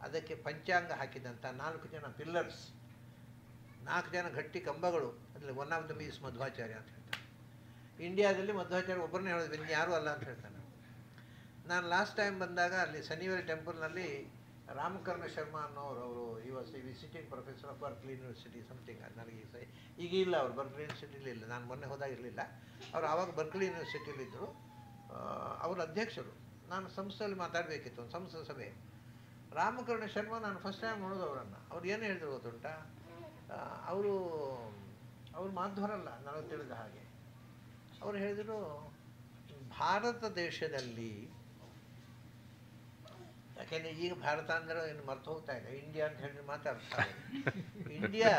ಅದಕ್ಕೆ ಪಂಚಾಂಗ ಹಾಕಿದಂಥ 4 ಜನ ಪಿಲ್ಲರ್ಸ್, 4 ಜನ ಗಟ್ಟಿ ಕಂಬಗಳು, ಅದರಲ್ಲಿ ಒನ್ ಆಫ್ ದ ಮೀಸ್ ಮಧ್ವಾಚಾರ್ಯ ಅಂತ ಹೇಳ್ತಾನೆ. ಇಂಡಿಯಾದಲ್ಲಿ ಮಧ್ವಾಚಾರ್ಯ ಒಬ್ಬರನ್ನೇ ಹೇಳೋದು, ಇನ್ನು ಯಾರೂ ಅಲ್ಲ ಅಂತ ಹೇಳ್ತಾನೆ. ನಾನು ಲಾಸ್ಟ್ ಟೈಮ್ ಬಂದಾಗ ಅಲ್ಲಿ ಸನಿವೇಲ್ ಟೆಂಪಲ್ನಲ್ಲಿ ರಾಮಕರ್ಣ ಶರ್ಮಾ ಅನ್ನೋರು, ಅವರು ಈ was visiting professor of Berkeley university something. ನನಗೆ ಈಗ ಇಲ್ಲ, ಅವರು ಬರ್ಕ್ಲಿ ಯೂನಿವರ್ಸಿಟಿಲಿ ಇಲ್ಲ, ನಾನು ಮೊನ್ನೆ ಹೋದಾಗ ಇರಲಿಲ್ಲ. ಅವರು ಆವಾಗ ಬರ್ಕ್ಲಿ ಯೂನಿವರ್ಸಿಟಿಲಿದ್ದರು, ಅವರು ಅಧ್ಯಕ್ಷರು. ನಾನು ಸಂಸ್ಥೆಯಲ್ಲಿ ಮಾತಾಡಬೇಕಿತ್ತು, ಒಂದು ಸಂಸ್ಥೆ ಸಭೆ. ರಾಮಕರ್ಣ ಶರ್ಮಾ ನಾನು ಫಸ್ಟ್ ಟೈಮ್ ನೋಡೋದು ಅವರನ್ನು. ಅವ್ರು ಏನು ಹೇಳಿದ್ರು ಗೊತ್ತುಂಟ, ಅವರು ಮಾಧ್ವರಲ್ಲ, ನನಗೆ ತಿಳಿದ ಹಾಗೆ. ಅವರು ಹೇಳಿದರು, ಭಾರತ ದೇಶದಲ್ಲಿ, ಯಾಕೆಂದರೆ ಈಗ ಭಾರತ ಅಂದರೆ ಇನ್ನು ಮರ್ತು ಹೋಗ್ತಾ ಇದೆ, ಇಂಡಿಯಾ ಅಂತ ಹೇಳಿ ಮಾತಾಡ್ತಾರೆ. India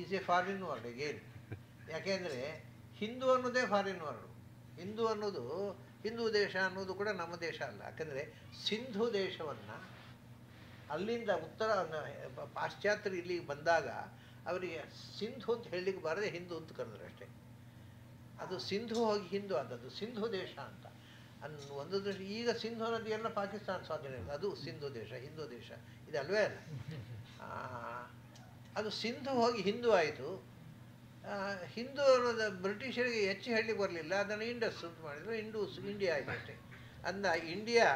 is A foreign word again. ಯಾಕೆಂದರೆ ಹಿಂದೂ ಅನ್ನೋದೇ ಫಾರಿನ್ ವರ್ಡು. ಹಿಂದೂ ಅನ್ನೋದು, ಹಿಂದೂ ದೇಶ ಅನ್ನೋದು ಕೂಡ ನಮ್ಮ ದೇಶ ಅಲ್ಲ. ಯಾಕೆಂದರೆ ಸಿಂಧು ದೇಶವನ್ನು ಅಲ್ಲಿಂದ ಉತ್ತರ ಪಾಶ್ಚಾತ್ಯರು ಇಲ್ಲಿಗೆ ಬಂದಾಗ ಅವರಿಗೆ ಸಿಂಧು ಅಂತ ಹೇಳಲಿಕ್ಕೆ ಬಾರದೆ ಹಿಂದೂ ಅಂತ ಕರೆದ್ರು ಅಷ್ಟೇ. ಅದು ಸಿಂಧು ಹೋಗಿ ಹಿಂದೂ ಆದದ್ದು, ಸಿಂಧು ದೇಶ ಅಂತ ಒಂದು ದೇಶ. ಈಗ ಸಿಂಧು ನದಿಯೆಲ್ಲ ಪಾಕಿಸ್ತಾನ ಸ್ವಾಧೀನ ಇದೆ, ಅದು ಸಿಂಧು ದೇಶ, ಹಿಂದೂ ದೇಶ ಇದು ಅಲ್ವೇ ಅಲ್ಲ. ಅದು ಸಿಂಧು ಹೋಗಿ ಹಿಂದೂ ಆಯಿತು. ಹಿಂದೂ ಅನ್ನೋದು ಬ್ರಿಟಿಷರಿಗೆ ಹೆಚ್ಚು ಹೇಳಲಿಕ್ಕೆ ಬರಲಿಲ್ಲ, ಅದನ್ನು ಇಂಡಸ್ ಅಂತ ಮಾಡಿದ್ರು, ಇಂಡಿಯಾ ಆಯಿತು ಅಷ್ಟೇ. ಅಂದ ಇಂಡಿಯಾ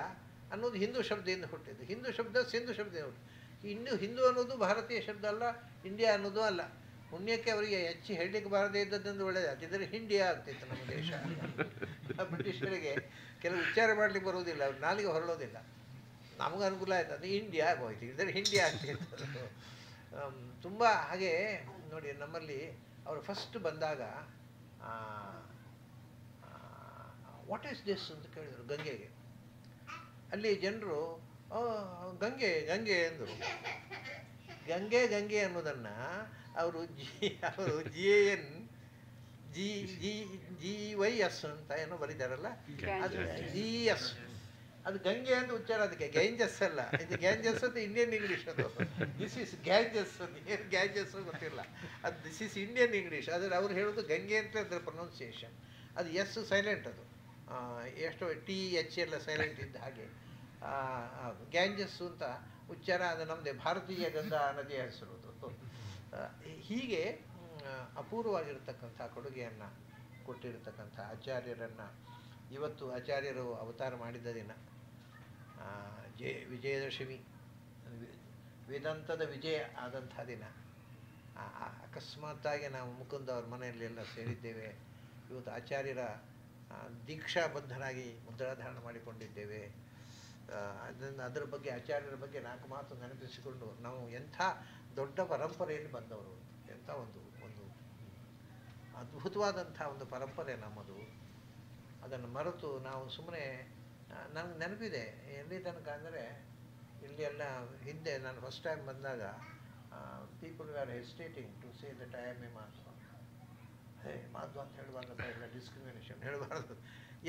ಅನ್ನೋದು ಹಿಂದೂ ಶಬ್ದದಿಂದ ಹುಟ್ಟಿದ್ದು, ಹಿಂದೂ ಶಬ್ದ ಸಿಂಧು ಶಬ್ದದಿಂದ ಹುಟ್ಟಿದ್ದು. ಹಿಂದೂ ಅನ್ನೋದು ಭಾರತೀಯ ಶಬ್ದ ಅಲ್ಲ, ಇಂಡಿಯಾ ಅನ್ನೋದು ಅಲ್ಲ. ಪುಣ್ಯಕ್ಕೆ ಅವರಿಗೆ ಹೆಚ್ಚು ಹೇಳಲಿಕ್ಕೆ ಬಾರದೇ ಇದ್ದದ್ದಿಂದ ಒಳ್ಳೆಯದಾಗ್ತದೆ, ಇದರ ಇಂಡಿಯಾ ಆಗ್ತಿತ್ತು ನಮ್ಮ ದೇಶ. ಬ್ರಿಟಿಷರಿಗೆ ಕೆಲವು ವಿಚಾರ ಮಾಡಲಿಕ್ಕೆ ಬರುವುದಿಲ್ಲ, ಅವ್ರು ನಾಲಿಗೆ ಹೊರಳೋದಿಲ್ಲ. ನಮಗೆ ಅನುಕೂಲ ಆಯ್ತು, ಅದು ಇಂಡಿಯಾ ಆಗೋಯ್ತು, ಇದರ ಇಂಡಿಯಾ ಆಗ್ತಿತ್ತು. ತುಂಬ ಹಾಗೆ ನೋಡಿ, ನಮ್ಮಲ್ಲಿ ಅವರು ಫಸ್ಟ್ ಬಂದಾಗ ವಾಟ್ ಈಸ್ ದಿಸ್ ಅಂತ ಕೇಳಿದರು ಗಂಗೆಗೆ. ಅಲ್ಲಿ ಜನರು ಗಂಗೆ ಗಂಗೆ ಎಂದರು. ಗಂಗೆ ಅನ್ನೋದನ್ನು ಅವರು GANGYS ಅಂತ ಏನೋ ಬರೀತಾರಲ್ಲ, ಅದು GS, ಅದು ಗಂಗೆ ಅಂತ ಉಚ್ಚಾರ. ಅದಕ್ಕೆ ಗ್ಯಾಂಜಸ್ ಅಲ್ಲ, ಇದು ಗ್ಯಾಂಜಸ್ ಅಂತ ಇಂಡಿಯನ್ ಇಂಗ್ಲೀಷ್. ಅದು ದಿಸ್ ಇಸ್ ಗ್ಯಾಂಜಸ್, ಏನು ಗ್ಯಾಂಜಸ್ ಗೊತ್ತಿಲ್ಲ, ಅದು ದಿಸ್ ಇಸ್ ಇಂಡಿಯನ್ ಇಂಗ್ಲೀಷ್. ಆದರೆ ಅವ್ರು ಹೇಳೋದು ಗಂಗೆ ಅಂತ ಅದರ ಪ್ರೊನೌನ್ಸಿಯೇಷನ್. ಅದು ಎಸ್ ಸೈಲೆಂಟ್, ಅದು ಎಷ್ಟೋ TH ಎಲ್ಲ ಸೈಲೆಂಟ್ ಇದ್ದ ಹಾಗೆ ಗ್ಯಾಂಜಸ್ಸು ಅಂತ ಉಚ್ಚಾರ. ಅದು ನಮ್ಮದೇ ಭಾರತೀಯ ಗಂಗಾ ನದಿಯ ಹೆಸರು. ಹೀಗೆ ಅಪೂರ್ವವಾಗಿರ್ತಕ್ಕಂಥ ಕೊಡುಗೆಯನ್ನು ಕೊಟ್ಟಿರತಕ್ಕಂಥ ಆಚಾರ್ಯರನ್ನು ಇವತ್ತು ಆಚಾರ್ಯರು ಅವತಾರ ಮಾಡಿದ ದಿನ, ವಿಜಯದಶಮಿ, ವೇದಾಂತದ ವಿಜಯ ಆದಂಥ ದಿನ. ಅಕಸ್ಮಾತ್ತಾಗಿ ನಾವು ಮುಕುಂದ ಅವ್ರ ಮನೆಯಲ್ಲಿ ಎಲ್ಲ ಸೇರಿದ್ದೇವೆ. ಇವತ್ತು ಆಚಾರ್ಯರ ದೀಕ್ಷಾಬದ್ಧರಾಗಿ ಮುದ್ರಾಧಾರಣ ಮಾಡಿಕೊಂಡಿದ್ದೇವೆ. ಅದರ ಬಗ್ಗೆ, ಆಚಾರ್ಯರ ಬಗ್ಗೆ 4 ಮಾತು ನೆನಪಿಸಿಕೊಂಡು, ನಾವು ಎಂಥ ದೊಡ್ಡ ಪರಂಪರೆಯಲ್ಲಿ ಬಂದವರು, ಎಂಥ ಒಂದು ಅದ್ಭುತವಾದಂಥ ಒಂದು ಪರಂಪರೆ ನಮ್ಮದು. ಅದನ್ನು ಮರೆತು ನಾವು ಸುಮ್ಮನೆ, ನನಗೆ ನೆನಪಿದೆ ಎಲ್ಲಿ ತನಕ ಅಂದರೆ, ಇಲ್ಲಿ ಎಲ್ಲ ಹಿಂದೆ ನಾನು ಫಸ್ಟ್ ಟೈಮ್ ಬಂದಾಗ people are hesitating to say that I am a Madhva. Madhva ಅಂತ ಹೇಳಬಾರ್ದಪ್ಪ, ಇಲ್ಲ ಡಿಸ್ಕ್ರಿಮಿನೇಷನ್ ಹೇಳಬಾರ್ದು.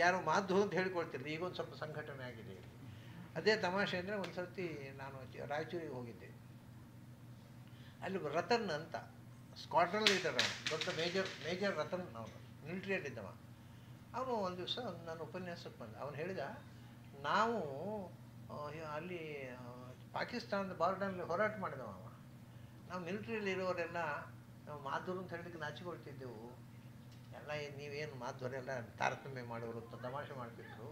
ಯಾರು ಮಾಧ್ವ ಅಂತ ಹೇಳ್ಕೊಳ್ತಿಲ್ಲ. ಈಗೊಂದು ಸ್ವಲ್ಪ ಸಂಘಟನೆ ಆಗಿದೆ ಇಲ್ಲಿ. ಅದೇ ತಮಾಷೆ ಅಂದರೆ, ಒಂದು ಸರ್ತಿ ನಾನು ರಾಯಚೂರಿಗೆ ಹೋಗಿದ್ದೆ. ಅಲ್ಲಿ ರತನ್ ಅಂತ ಸ್ಕ್ವಾಡ್ರನ್ ಲೀಡರ್, ಅವನು ದೊಡ್ಡ ಮೇಜರ್ ರತನ್, ಅವನು ಮಿಲಿಟ್ರಿಯಲ್ಲಿದ್ದವ. ಅವನು ಒಂದು ದಿವಸ ನನ್ನ ಉಪನ್ಯಾಸಕ್ಕೆ ಬಂದ. ಅವನು ಹೇಳಿದ, ನಾವು ಅಲ್ಲಿ ಪಾಕಿಸ್ತಾನದ ಬಾರ್ಡರ್ನಲ್ಲಿ ಹೋರಾಟ ಮಾಡಿದವ ಅವ. ನಾವು ಮಿಲಿಟ್ರಿಯಲ್ಲಿ ಇರೋರೆಲ್ಲ ನಾವು ಮಾಧುರು ಅಂತ ಹೇಳಲಿಕ್ಕೆ ನಾಚಿಕೊಳ್ತಿದ್ದೆವು. ಎಲ್ಲ ನೀವೇನು ಮಾಧ್ವರೆಲ್ಲ ತಾರತಮ್ಯ ಮಾಡೋರು ಅಂತ ತಮಾಷೆ ಮಾಡ್ತಿದ್ರು.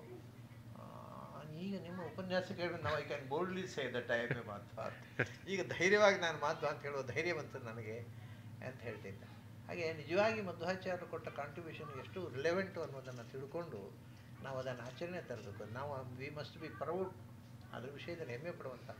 ಈಗ ನಿಮ್ಮ ಉಪನ್ಯಾಸ ಕೇಳಿದ್ರೆ ನಾವು I can boldly say that I M A Madhva. ಈಗ ಧೈರ್ಯವಾಗಿ ನಾನು ಮಾಧ್ವ ಅಂತ ಹೇಳೋ ಧೈರ್ಯ ಬಂತು ನನಗೆ ಅಂತ ಹೇಳ್ತಿದ್ದೆ. ಹಾಗೆ ನಿಜವಾಗಿ ಮಧ್ವಾಚಾರ್ಯರು ಕೊಟ್ಟ ಕಾಂಟ್ರಿಬ್ಯೂಷನ್ ಎಷ್ಟು ರಿಲೆವೆಂಟು ಅನ್ನೋದನ್ನು ತಿಳ್ಕೊಂಡು ನಾವು ಅದನ್ನು ಆಚರಣೆ ತರಬೇಕು. ನಾವು ವಿ ಮಸ್ಟ್ ಬಿ ಪ್ರೌಡ್, ಅದ್ರ ವಿಷಯದಲ್ಲಿ ಹೆಮ್ಮೆ ಪಡುವಂಥ